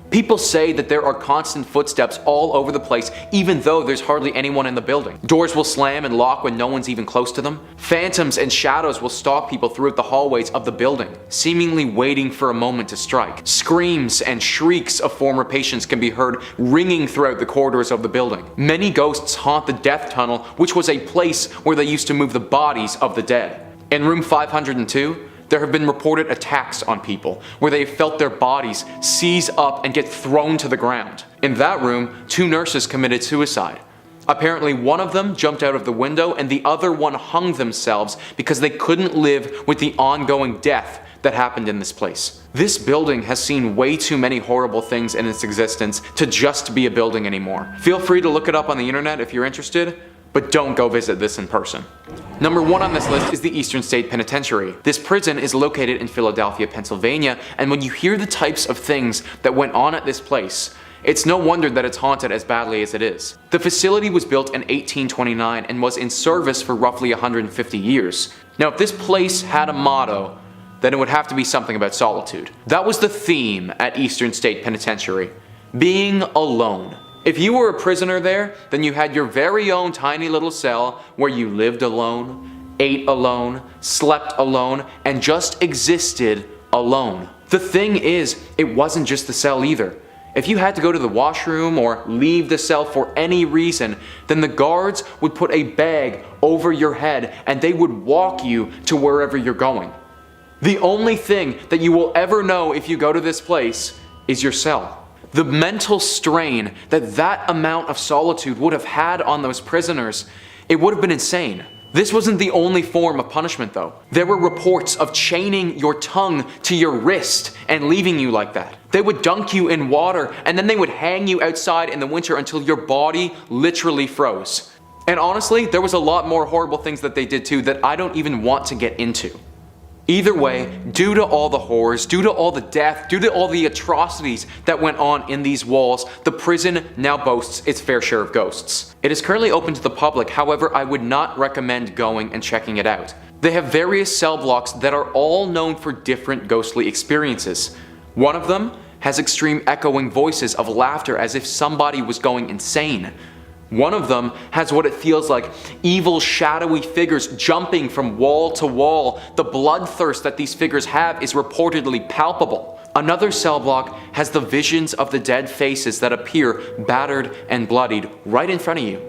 People say that there are constant footsteps all over the place even though there's hardly anyone in the building. Doors will slam and lock when no one's even close to them. Phantoms and shadows will stalk people throughout the hallways of the building, seemingly waiting for a moment to strike. Screams and shrieks of former patients can be heard ringing throughout the corridors of the building. Many ghosts haunt the death tunnel, which was a place where they used to move the bodies of the dead. In room 502, there have been reported attacks on people, where they have felt their bodies seize up and get thrown to the ground. In that room, 2 nurses committed suicide. Apparently one of them jumped out of the window and the other one hung themselves because they couldn't live with the ongoing death that happened in this place. This building has seen way too many horrible things in its existence to just be a building anymore. Feel free to look it up on the internet if you're interested, but don't go visit this in person. Number 1 on this list is the Eastern State Penitentiary. This prison is located in Philadelphia, Pennsylvania, and when you hear the types of things that went on at this place, it's no wonder that it's haunted as badly as it is. The facility was built in 1829 and was in service for roughly 150 years. Now if this place had a motto, then it would have to be something about solitude. That was the theme at Eastern State Penitentiary: being alone. If you were a prisoner there, then you had your very own tiny little cell where you lived alone, ate alone, slept alone, and just existed alone. The thing is, it wasn't just the cell either. If you had to go to the washroom or leave the cell for any reason, then the guards would put a bag over your head and they would walk you to wherever you're going. The only thing that you will ever know if you go to this place is your cell. The mental strain that amount of solitude would have had on those prisoners, it would have been insane. This wasn't the only form of punishment though. There were reports of chaining your tongue to your wrist and leaving you like that. They would dunk you in water and then they would hang you outside in the winter until your body literally froze. And honestly, there was a lot more horrible things that they did too that I don't even want to get into. Either way, due to all the horrors, due to all the death, due to all the atrocities that went on in these walls, the prison now boasts its fair share of ghosts. It is currently open to the public, however, I would not recommend going and checking it out. They have various cell blocks that are all known for different ghostly experiences. One of them has extreme echoing voices of laughter as if somebody was going insane. One of them has what it feels like evil shadowy figures jumping from wall to wall. The bloodthirst that these figures have is reportedly palpable. Another cell block has the visions of the dead faces that appear battered and bloodied right in front of you.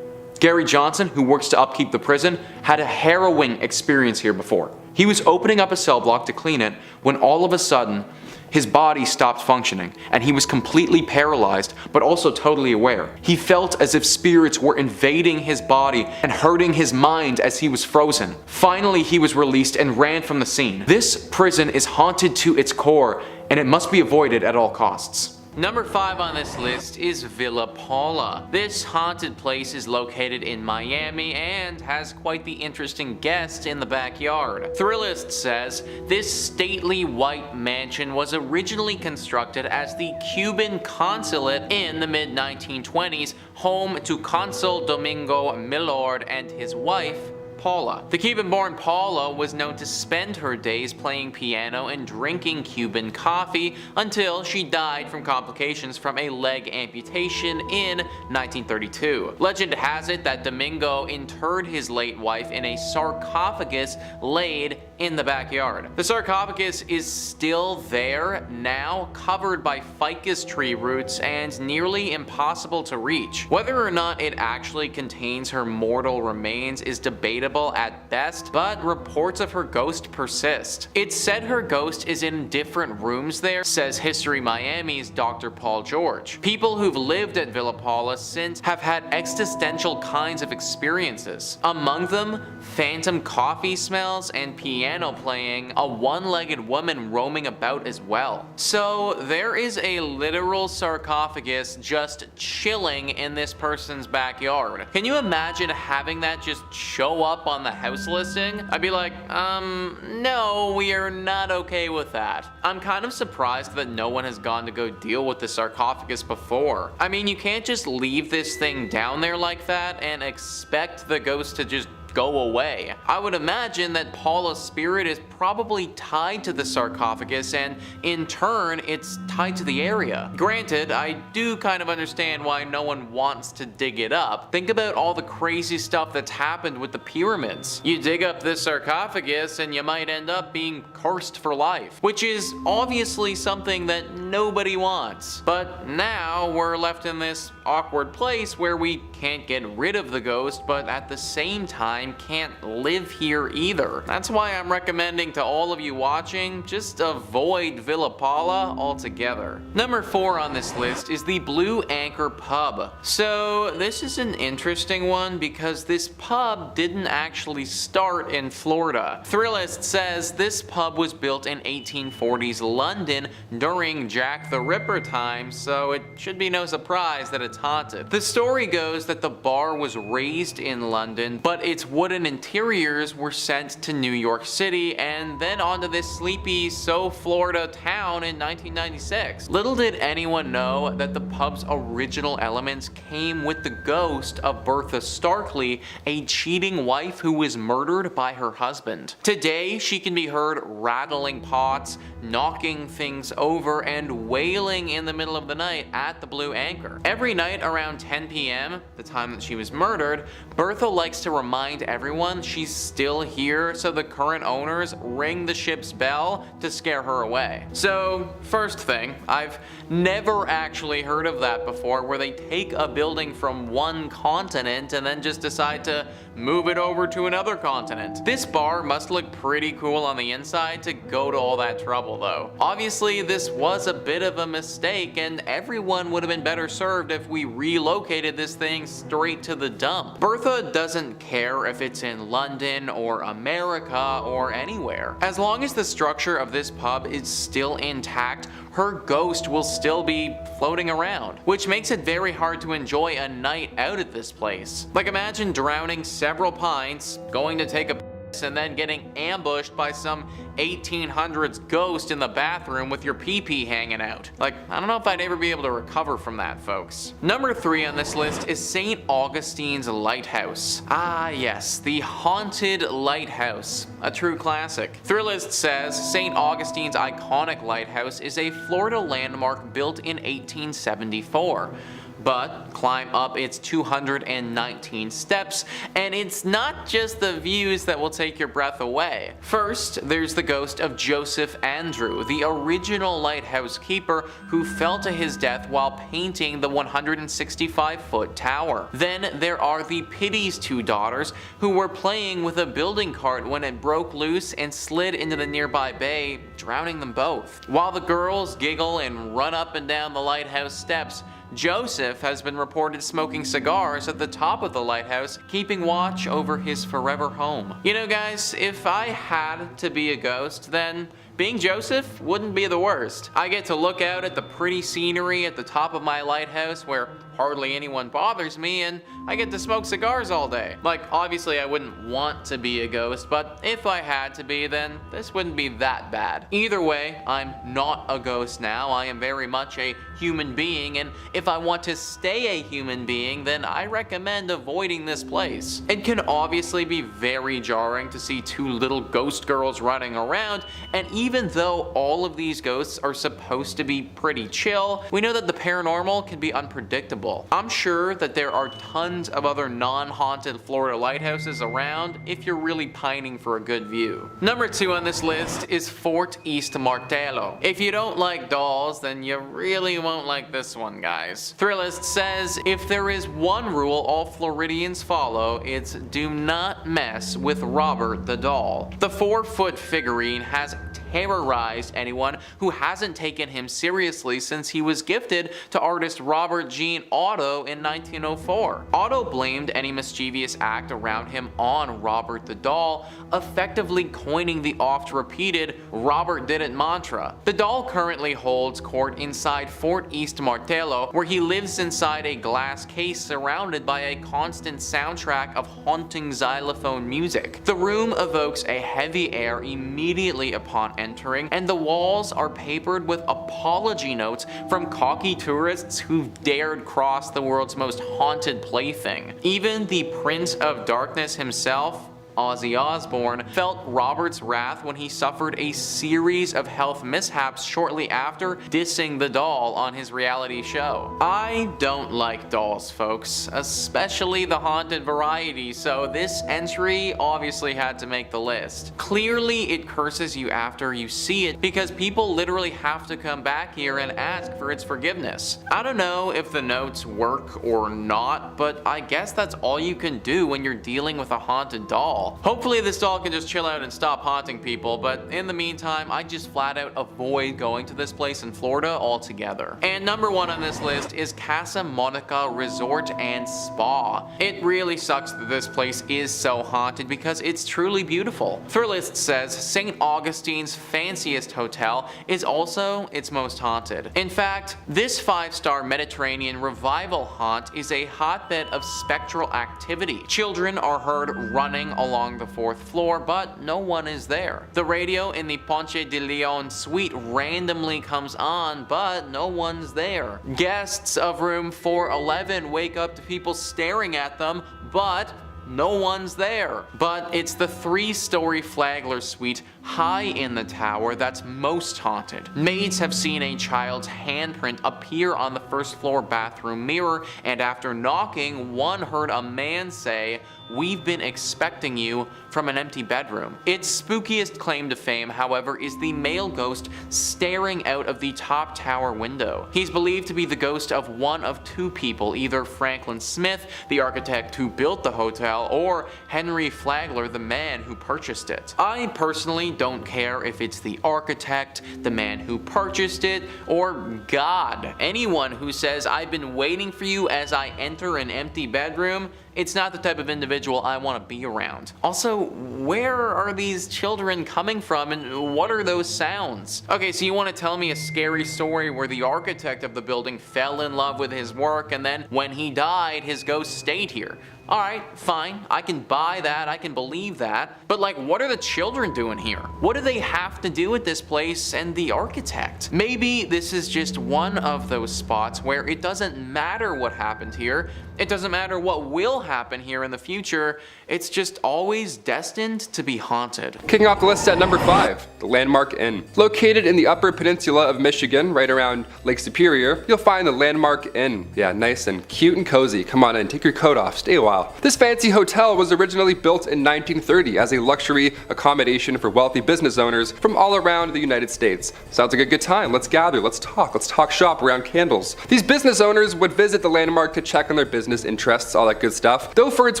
Gary Johnson, who works to upkeep the prison, had a harrowing experience here before. He was opening up a cell block to clean it when all of a sudden his body stopped functioning and he was completely paralyzed but also totally aware. He felt as if spirits were invading his body and hurting his mind as he was frozen. Finally he was released and ran from the scene. This prison is haunted to its core and it must be avoided at all costs. Number 5 on this list is Villa Paula. This haunted place is located in Miami and has quite the interesting guest in the backyard. Thrillist says, this stately white mansion was originally constructed as the Cuban consulate in the mid-1920s, home to Consul Domingo Millard and his wife, Paula. The Cuban-born Paula was known to spend her days playing piano and drinking Cuban coffee until she died from complications from a leg amputation in 1932. Legend has it that Domingo interred his late wife in a sarcophagus laid in the backyard. The sarcophagus is still there now, covered by ficus tree roots and nearly impossible to reach. Whether or not it actually contains her mortal remains is debatable at best, but reports of her ghost persist. It's said her ghost is in different rooms there, says History Miami's Dr. Paul George. People who've lived at Villa Paula since have had existential kinds of experiences. Among them, phantom coffee smells and piano playing, a one-legged woman roaming about as well. So there is a literal sarcophagus just chilling in this person's backyard. Can you imagine having that just show up on the house listing? I'd be like, no, we are not okay with that. I'm kind of surprised that no one has gone to go deal with the sarcophagus before. I mean, you can't just leave this thing down there like that and expect the ghost to just go away. I would imagine that Paula's spirit is probably tied to the sarcophagus, and in turn it's tied to the area. Granted, I do kind of understand why no one wants to dig it up. Think about all the crazy stuff that's happened with the pyramids. You dig up this sarcophagus and you might end up being cursed for life, which is obviously something that nobody wants. But now we're left in this awkward place where we can't get rid of the ghost, but at the same time can't live here either. That's why I'm recommending to all of you watching, just avoid Villa Paula altogether. Number 4 on this list is the Blue Anchor Pub. So this is an interesting one because this pub didn't actually start in Florida. Thrillist says this pub was built in 1840s London during Jack the Ripper times, so it should be no surprise that it's haunted. The story goes that the bar was raised in London, but its wooden interiors were sent to New York City and then onto this sleepy Florida town in 1996. Little did anyone know that the pub's original elements came with the ghost of Bertha Starkley, a cheating wife who was murdered by her husband. Today, she can be heard rattling pots, knocking things over, and wailing in the middle of the night at the Blue Anchor. Every night around 10 p.m., the time that she was murdered, Bertha likes to remind everyone she's still here, so the current owners ring the ship's bell to scare her away. So, first thing, I've never actually heard of that before, where they take a building from one continent and then just decide to move it over to another continent. This bar must look pretty cool on the inside to go to all that trouble though. Obviously, this was a bit of a mistake and everyone would have been better served if we relocated this thing straight to the dump. Bertha doesn't care if it's in London or America or anywhere. As long as the structure of this pub is still intact, her ghost will still be floating around, which makes it very hard to enjoy a night out at this place. Like, imagine drowning several pints, going to take a piss, and then getting ambushed by some 1800s ghost in the bathroom with your pee-pee hanging out. Like, I don't know if I'd ever be able to recover from that, folks. Number 3 on this list is St. Augustine's Lighthouse. Ah yes, the haunted lighthouse, a true classic. Thrillist says St. Augustine's iconic lighthouse is a Florida landmark built in 1874. But climb up its 219 steps, and it's not just the views that will take your breath away. First, there's the ghost of Joseph Andrew, the original lighthouse keeper who fell to his death while painting the 165-foot tower. Then there are the Pity's 2 daughters who were playing with a building cart when it broke loose and slid into the nearby bay, drowning them both. While the girls giggle and run up and down the lighthouse steps, Joseph has been reported smoking cigars at the top of the lighthouse, keeping watch over his forever home. You know guys, if I had to be a ghost, then being Joseph wouldn't be the worst. I get to look out at the pretty scenery at the top of my lighthouse where hardly anyone bothers me, and I get to smoke cigars all day. Like, obviously I wouldn't want to be a ghost, but if I had to be, then this wouldn't be that bad. Either way, I'm not a ghost now. I am very much a human being, and if I want to stay a human being, then I recommend avoiding this place. It can obviously be very jarring to see two little ghost girls running around, and even though all of these ghosts are supposed to be pretty chill, we know that the paranormal can be unpredictable. I'm sure that there are tons of other non-haunted Florida lighthouses around if you're really pining for a good view. Number 2 on this list is Fort East Martello. If you don't like dolls, then you really won't like this one, guys. Thrillist says, if there is one rule all Floridians follow, it's do not mess with Robert the doll. The 4-foot figurine has terrorized anyone who hasn't taken him seriously since he was gifted to artist Robert Jean Otto in 1904. Otto blamed any mischievous act around him on Robert the doll, effectively coining the oft-repeated Robert did it mantra. The doll currently holds court inside Fort East Martello, where he lives inside a glass case surrounded by a constant soundtrack of haunting xylophone music. The room evokes a heavy air immediately upon entering, and the walls are papered with apology notes from cocky tourists who've dared cross the world's most haunted plaything. Even the Prince of Darkness himself, Ozzy Osbourne, felt Robert's wrath when he suffered a series of health mishaps shortly after dissing the doll on his reality show. I don't like dolls, folks, especially the haunted variety, so this entry obviously had to make the list. Clearly it curses you after you see it because people literally have to come back here and ask for its forgiveness. I don't know if the notes work or not, but I guess that's all you can do when you're dealing with a haunted doll. Hopefully this doll can just chill out and stop haunting people, but in the meantime, I just flat out avoid going to this place in Florida altogether. And number 1 on this list is Casa Monica Resort and Spa. It really sucks that this place is so haunted because it's truly beautiful. Thrillist says St. Augustine's fanciest hotel is also its most haunted. In fact, this 5-star Mediterranean revival haunt is a hotbed of spectral activity. Children are heard running along the 4th floor, but no one is there. The radio in the Ponce de Leon suite randomly comes on, but no one's there. Guests of room 411 wake up to people staring at them, but no one's there. But it's the 3-story Flagler suite high in the tower that's most haunted. Maids have seen a child's handprint appear on the 1st floor bathroom mirror, and after knocking, one heard a man say, "We've been expecting you," from an empty bedroom. Its spookiest claim to fame, however, is the male ghost staring out of the top tower window. He's believed to be the ghost of one of 2 people, either Franklin Smith, the architect who built the hotel, or Henry Flagler, the man who purchased it. I personally don't care if it's the architect, the man who purchased it, or God. Anyone who says, "I've been waiting for you as I enter an empty bedroom," it's not the type of individual I want to be around. Also, where are these children coming from and what are those sounds? Okay, so you want to tell me a scary story where the architect of the building fell in love with his work and then when he died, his ghost stayed here. Alright, fine, I can buy that, I can believe that, but like, what are the children doing here? What do they have to do with this place and the architect? Maybe this is just one of those spots where it doesn't matter what happened here, it doesn't matter what will happen here in the future, it's just always destined to be haunted. Kicking off the list at number 5, the Landmark Inn. Located in the Upper Peninsula of Michigan, right around Lake Superior, you'll find the Landmark Inn. Yeah, nice and cute and cozy. Come on in, take your coat off, stay a while. This fancy hotel was originally built in 1930 as a luxury accommodation for wealthy business owners from all around the United States. Sounds like a good time. Let's gather, let's talk shop around candles. These business owners would visit the Landmark to check on their business interests, all that good stuff. Though for its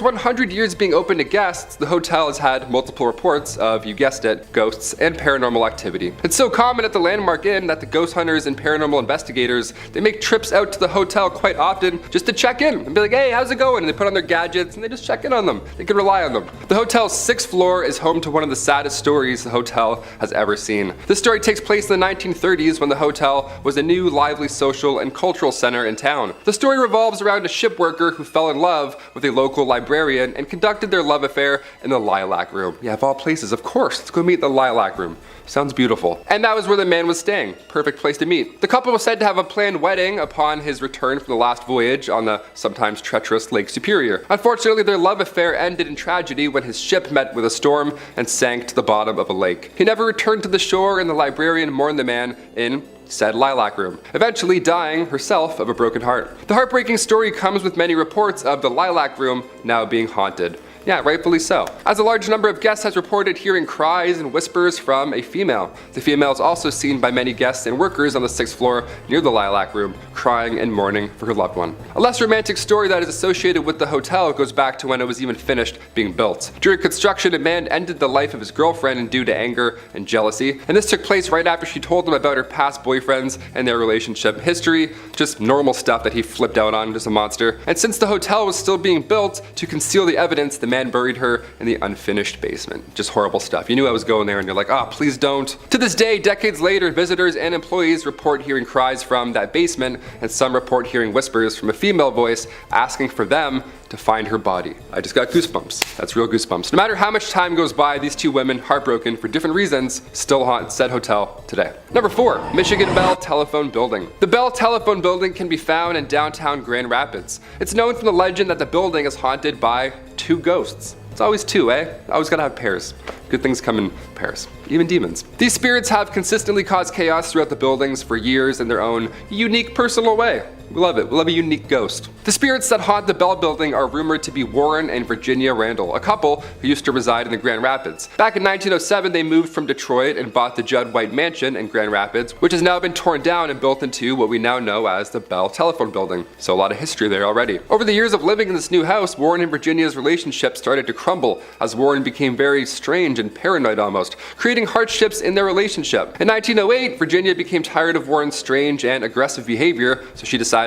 100 years being open to guests, the hotel has had multiple reports of, you guessed it, ghosts and paranormal activity. It's so common at the Landmark Inn that the ghost hunters and paranormal investigators, they make trips out to the hotel quite often just to check in and be like, "Hey, how's it going?" And they put on their gadgets and they just check in on them. They can rely on them. The hotel's 6th floor is home to one of the saddest stories the hotel has ever seen. This story takes place in the 1930s when the hotel was a new, lively social and cultural center in town. The story revolves around a ship worker who fell in love with a local librarian and conducted their love affair in the Lilac Room. Yeah, of all places, of course, let's go meet the Lilac Room. Sounds beautiful. And that was where the man was staying. Perfect place to meet. The couple was said to have a planned wedding upon his return from the last voyage on the sometimes treacherous Lake Superior. Unfortunately, their love affair ended in tragedy when his ship met with a storm and sank to the bottom of a lake. He never returned to the shore, and the librarian mourned the man in said Lilac Room, eventually dying herself of a broken heart. The heartbreaking story comes with many reports of the Lilac Room now being haunted. Yeah, rightfully so, as a large number of guests has reported hearing cries and whispers from a female. The female is also seen by many guests and workers on the 6th floor near the Lilac Room, crying and mourning for her loved one. A less romantic story that is associated with the hotel goes back to when it was even finished being built. During construction, a man ended the life of his girlfriend due to anger and jealousy, and this took place right after she told him about her past boyfriends and their relationship history, just normal stuff that he flipped out on, just a monster. And since the hotel was still being built, to conceal the evidence, the man buried her in the unfinished basement. Just horrible stuff. You knew I was going there and you're like, ah, please don't. To this day, decades later, visitors and employees report hearing cries from that basement, and some report hearing whispers from a female voice asking for them to find her body. I just got goosebumps. That's real goosebumps. No matter how much time goes by, these two women, heartbroken for different reasons, still haunt said hotel today. Number 4, Michigan Bell Telephone Building. The Bell Telephone Building can be found in downtown Grand Rapids. It's known from the legend that the building is haunted by 2 ghosts. It's always 2, eh? Always gotta have pairs. Good things come in pairs. Even demons. These spirits have consistently caused chaos throughout the buildings for years in their own unique personal way. We love it. We love a unique ghost. The spirits that haunt the Bell Building are rumored to be Warren and Virginia Randall, a couple who used to reside in the Grand Rapids. Back in 1907, they moved from Detroit and bought the Judd White Mansion in Grand Rapids, which has now been torn down and built into what we now know as the Bell Telephone Building. So a lot of history there already. Over the years of living in this new house, Warren and Virginia's relationship started to crumble as Warren became very strange and paranoid almost, creating hardships in their relationship. In 1908, Virginia became tired of Warren's strange and aggressive behavior, so she decided,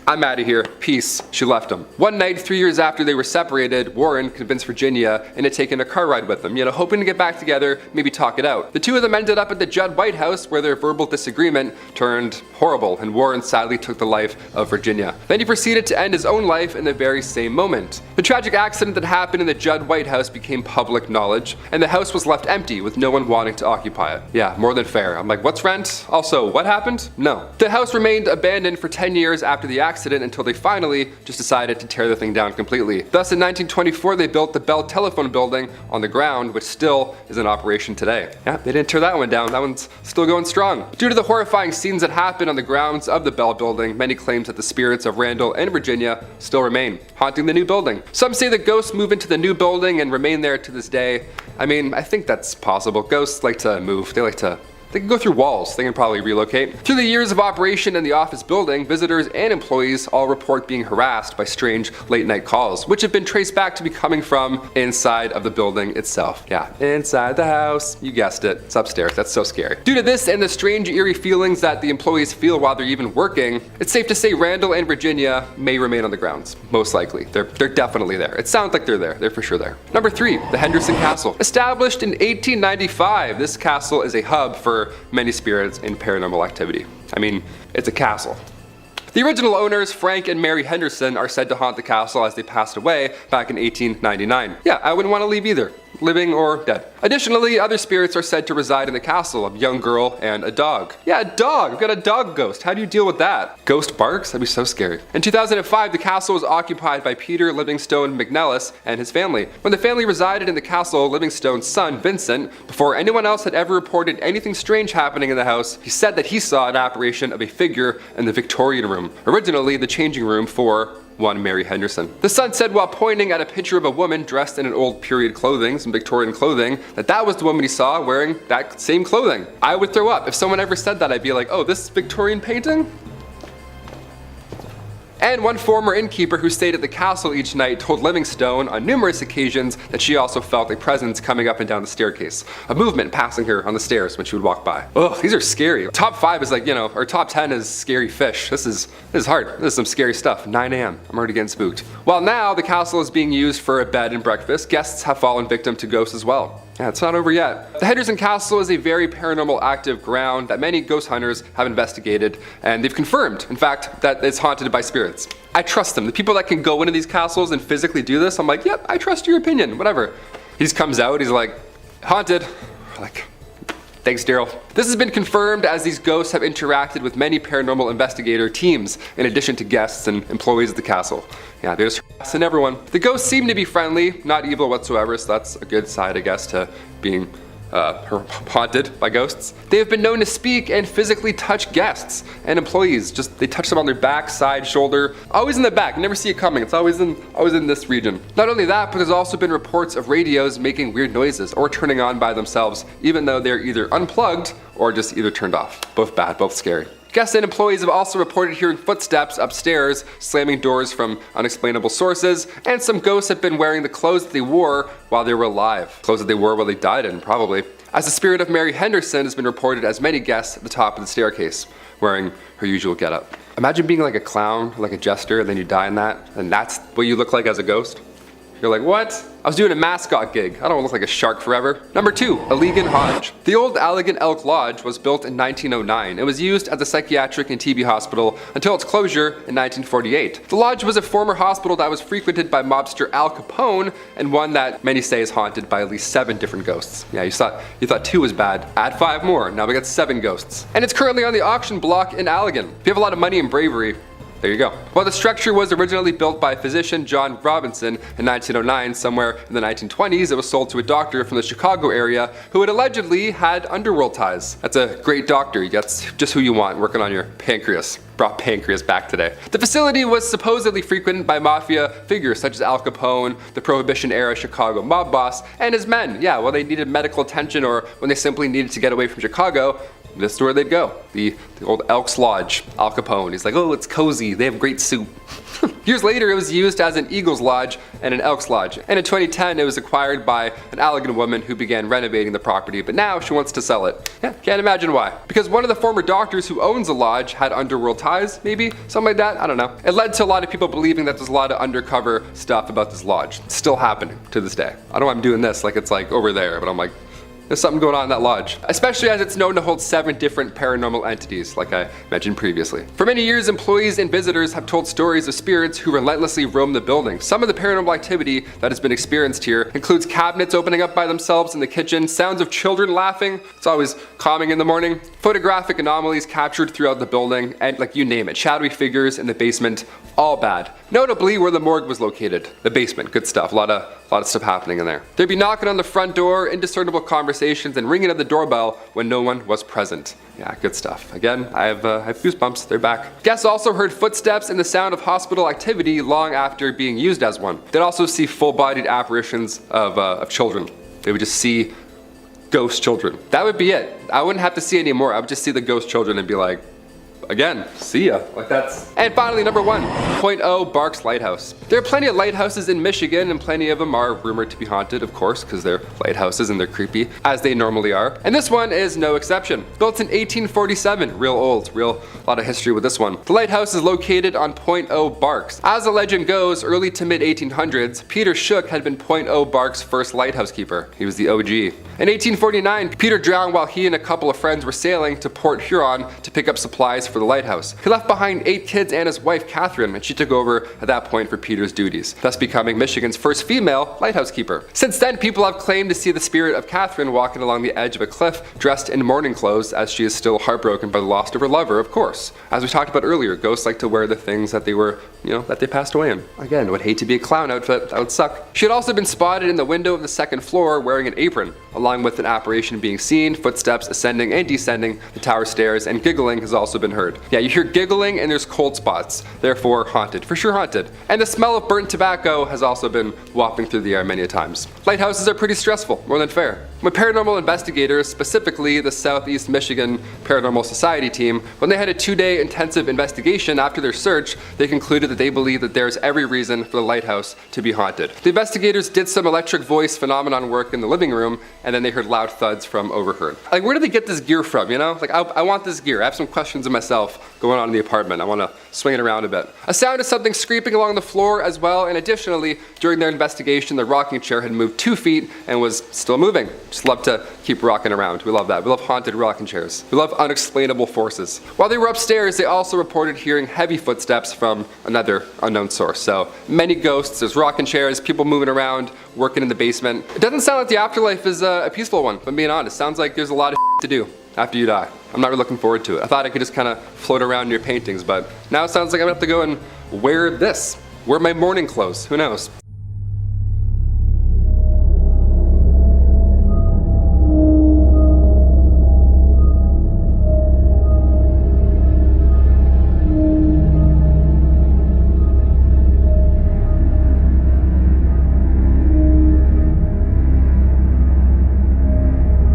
I'm out of here, peace. She left him. One night, 3 years after they were separated, Warren convinced Virginia into taking a car ride with him, hoping to get back together, maybe talk it out. The two of them ended up at the Judd White house where their verbal disagreement turned horrible, and Warren sadly took the life of Virginia. Then he proceeded to end his own life in the very same moment. The tragic accident that happened in the Judd White house became public knowledge, and the house was left empty with no one wanting to occupy it. Yeah, more than fair. I'm like, what's rent? Also, what happened? No. The house remained abandoned for 10 years after the accident until they finally just decided to tear the thing down completely. Thus, in 1924, they built the Bell Telephone Building on the ground, which still is in operation today. Yeah, they didn't tear that one down. That one's still going strong. Due to the horrifying scenes that happened on the grounds of the Bell Building, many claim that the spirits of Randall and Virginia still remain, haunting the new building. Some say that ghosts move into the new building and remain there to this day. I mean, I think that's possible. Ghosts like to move. They can go through walls. They can probably relocate. Through the years of operation in the office building, visitors and employees all report being harassed by strange late night calls, which have been traced back to be coming from inside of the building itself. Yeah, inside the house. You guessed it. It's upstairs. That's so scary. Due to this and the strange eerie feelings that the employees feel while they're even working, it's safe to say Randall and Virginia may remain on the grounds. Most likely. They're definitely there. It sounds like they're there. They're for sure there. Number 3, the Henderson Castle. Established in 1895, this castle is a hub for many spirits and paranormal activity. I mean, it's a castle. The original owners, Frank and Mary Henderson, are said to haunt the castle as they passed away back in 1899. Yeah, I wouldn't want to leave either, living or dead. Additionally, other spirits are said to reside in the castle, a young girl and a dog. Yeah, a dog! We've got a dog ghost. How do you deal with that? Ghost barks? That'd be so scary. In 2005, the castle was occupied by Peter Livingstone McNellis and his family. When the family resided in the castle, Livingstone's son, Vincent, before anyone else had ever reported anything strange happening in the house, he said that he saw an apparition of a figure in the Victorian room, originally the changing room for one Mary Henderson. The son said while pointing at a picture of a woman dressed in an old period clothing, some Victorian clothing, that was the woman he saw wearing that same clothing. I would throw up. If someone ever said that, I'd be like, oh, this Victorian painting? And one former innkeeper who stayed at the castle each night told Livingstone on numerous occasions that she also felt a presence coming up and down the staircase, a movement passing her on the stairs when she would walk by. Oh, these are scary. Top 5 is like, or top 10 is scary fish. This is hard. This is some scary stuff. 9 a.m. I'm already getting spooked. While now the castle is being used for a bed and breakfast, guests have fallen victim to ghosts as well. Yeah, it's not over yet. The Henderson Castle is a very paranormal active ground that many ghost hunters have investigated, and they've confirmed, in fact, that it's haunted by spirits. I trust them. The people that can go into these castles and physically do this, I'm like, yep, I trust your opinion, whatever. He just comes out, he's like, haunted. Like, thanks, Daryl. This has been confirmed as these ghosts have interacted with many paranormal investigator teams, in addition to guests and employees of the castle. Yeah, they're just harassing everyone. The ghosts seem to be friendly, not evil whatsoever, so that's a good side, I guess, to being haunted by ghosts. They have been known to speak and physically touch guests and employees. Just they touch them on their back, side, shoulder, always in the back. You never see it coming. It's always in this region. Not only that, but there's also been reports of radios making weird noises or turning on by themselves, even though they're either unplugged or just either turned off. Both bad, both scary. Guests and employees have also reported hearing footsteps upstairs, slamming doors from unexplainable sources, and some ghosts have been wearing the clothes that they wore while they were alive. Clothes that they wore while they died in, probably. As the spirit of Mary Henderson has been reported as many guests at the top of the staircase, wearing her usual getup. Imagine being like a clown, like a jester, and then you die in that, and that's what you look like as a ghost. You're like, what? I was doing a mascot gig. I don't look like a shark forever. Number 2, Allegan Lodge. The old Allegan Elk Lodge was built in 1909. It was used as a psychiatric and TB hospital until its closure in 1948. The lodge was a former hospital that was frequented by mobster Al Capone, and one that many say is haunted by at least 7 different ghosts. Yeah, you thought 2 was bad. Add 5 more. Now we got 7 ghosts. And it's currently on the auction block in Allegan. If you have a lot of money and bravery, there you go. While the structure was originally built by physician John Robinson in 1909, somewhere in the 1920s, it was sold to a doctor from the Chicago area who had allegedly had underworld ties. That's a great doctor. That's just who you want working on your pancreas. Brought pancreas back today. The facility was supposedly frequented by mafia figures such as Al Capone, the Prohibition-era Chicago mob boss, and his men. Yeah, when they needed medical attention or when they simply needed to get away from Chicago, this is where they'd go. The old Elks Lodge, Al Capone. He's like, oh, it's cozy, they have great soup. Years later, it was used as an Eagles Lodge and an Elks Lodge. And in 2010, it was acquired by an Allegan woman who began renovating the property, but now she wants to sell it. Yeah, can't imagine why. Because one of the former doctors who owns the lodge had underworld ties, maybe? Something like that? I don't know. It led to a lot of people believing that there's a lot of undercover stuff about this lodge. It's still happening to this day. I don't know why I'm doing this like it's like over there, but I'm like, there's something going on in that lodge. Especially as it's known to hold 7 different paranormal entities, like I mentioned previously. For many years, employees and visitors have told stories of spirits who relentlessly roam the building. Some of the paranormal activity that has been experienced here includes cabinets opening up by themselves in the kitchen, sounds of children laughing, it's always calming in the morning, photographic anomalies captured throughout the building, and like you name it, shadowy figures in the basement, all bad. Notably where the morgue was located, the basement, good stuff, a lot of stuff happening in there. They'd be knocking on the front door, indiscernible conversations, and ringing at the doorbell when no one was present. Yeah, good stuff. Again, I have goosebumps, they're back. Guests also heard footsteps and the sound of hospital activity long after being used as one. They'd also see full-bodied apparitions of children. They would just see ghost children. That would be it. I wouldn't have to see any more. I would just see the ghost children and be like, again, see ya. Like that's. And finally, number 1, 0.0 Barks Lighthouse. There are plenty of lighthouses in Michigan, and plenty of them are rumored to be haunted, of course, because they're lighthouses and they're creepy, as they normally are. And this one is no exception. Built in 1847, real old, lot of history with this one. The lighthouse is located on 0.0 Barks. As the legend goes, early to mid 1800s, Peter Shook had been 0.0 Barks' first lighthouse keeper. He was the OG. In 1849, Peter drowned while he and a couple of friends were sailing to Port Huron to pick up supplies for the lighthouse. He left behind 8 kids and his wife Catherine, and she took over at that point for Peter's duties, thus becoming Michigan's first female lighthouse keeper. Since then, people have claimed to see the spirit of Catherine walking along the edge of a cliff dressed in mourning clothes, as she is still heartbroken by the loss of her lover, of course. As we talked about earlier, ghosts like to wear the things that they were, that they passed away in. Again, would hate to be a clown outfit, that would suck. She had also been spotted in the window of the 2nd floor wearing an apron, along with an apparition being seen, footsteps ascending and descending the tower stairs, and giggling has also been heard. Yeah, you hear giggling and there's cold spots, therefore haunted, for sure haunted. And the smell of burnt tobacco has also been wafting through the air many a times. Lighthouses are pretty stressful, more than fair. When paranormal investigators, specifically the Southeast Michigan Paranormal Society team, when they had a 2-day intensive investigation after their search, they concluded that they believe that there is every reason for the lighthouse to be haunted. The investigators did some electric voice phenomenon work in the living room, and then they heard loud thuds from overheard. Like, where did they get this gear from, Like, I want this gear. I have some questions of myself going on in the apartment. I want to swing it around a bit. A sound of something scraping along the floor as well, and additionally, during their investigation, the rocking chair had moved 2 feet and was still moving. Just love to keep rocking around. We love that. We love haunted rocking chairs. We love unexplainable forces. While they were upstairs, they also reported hearing heavy footsteps from another unknown source. So many ghosts, there's rocking chairs, people moving around, working in the basement. It doesn't sound like the afterlife is a peaceful one, if I'm being honest. Sounds like there's a lot of to do after you die. I'm not really looking forward to it. I thought I could just kind of float around in your paintings, but now it sounds like I'm gonna have to go and wear this. Wear my morning clothes, who knows?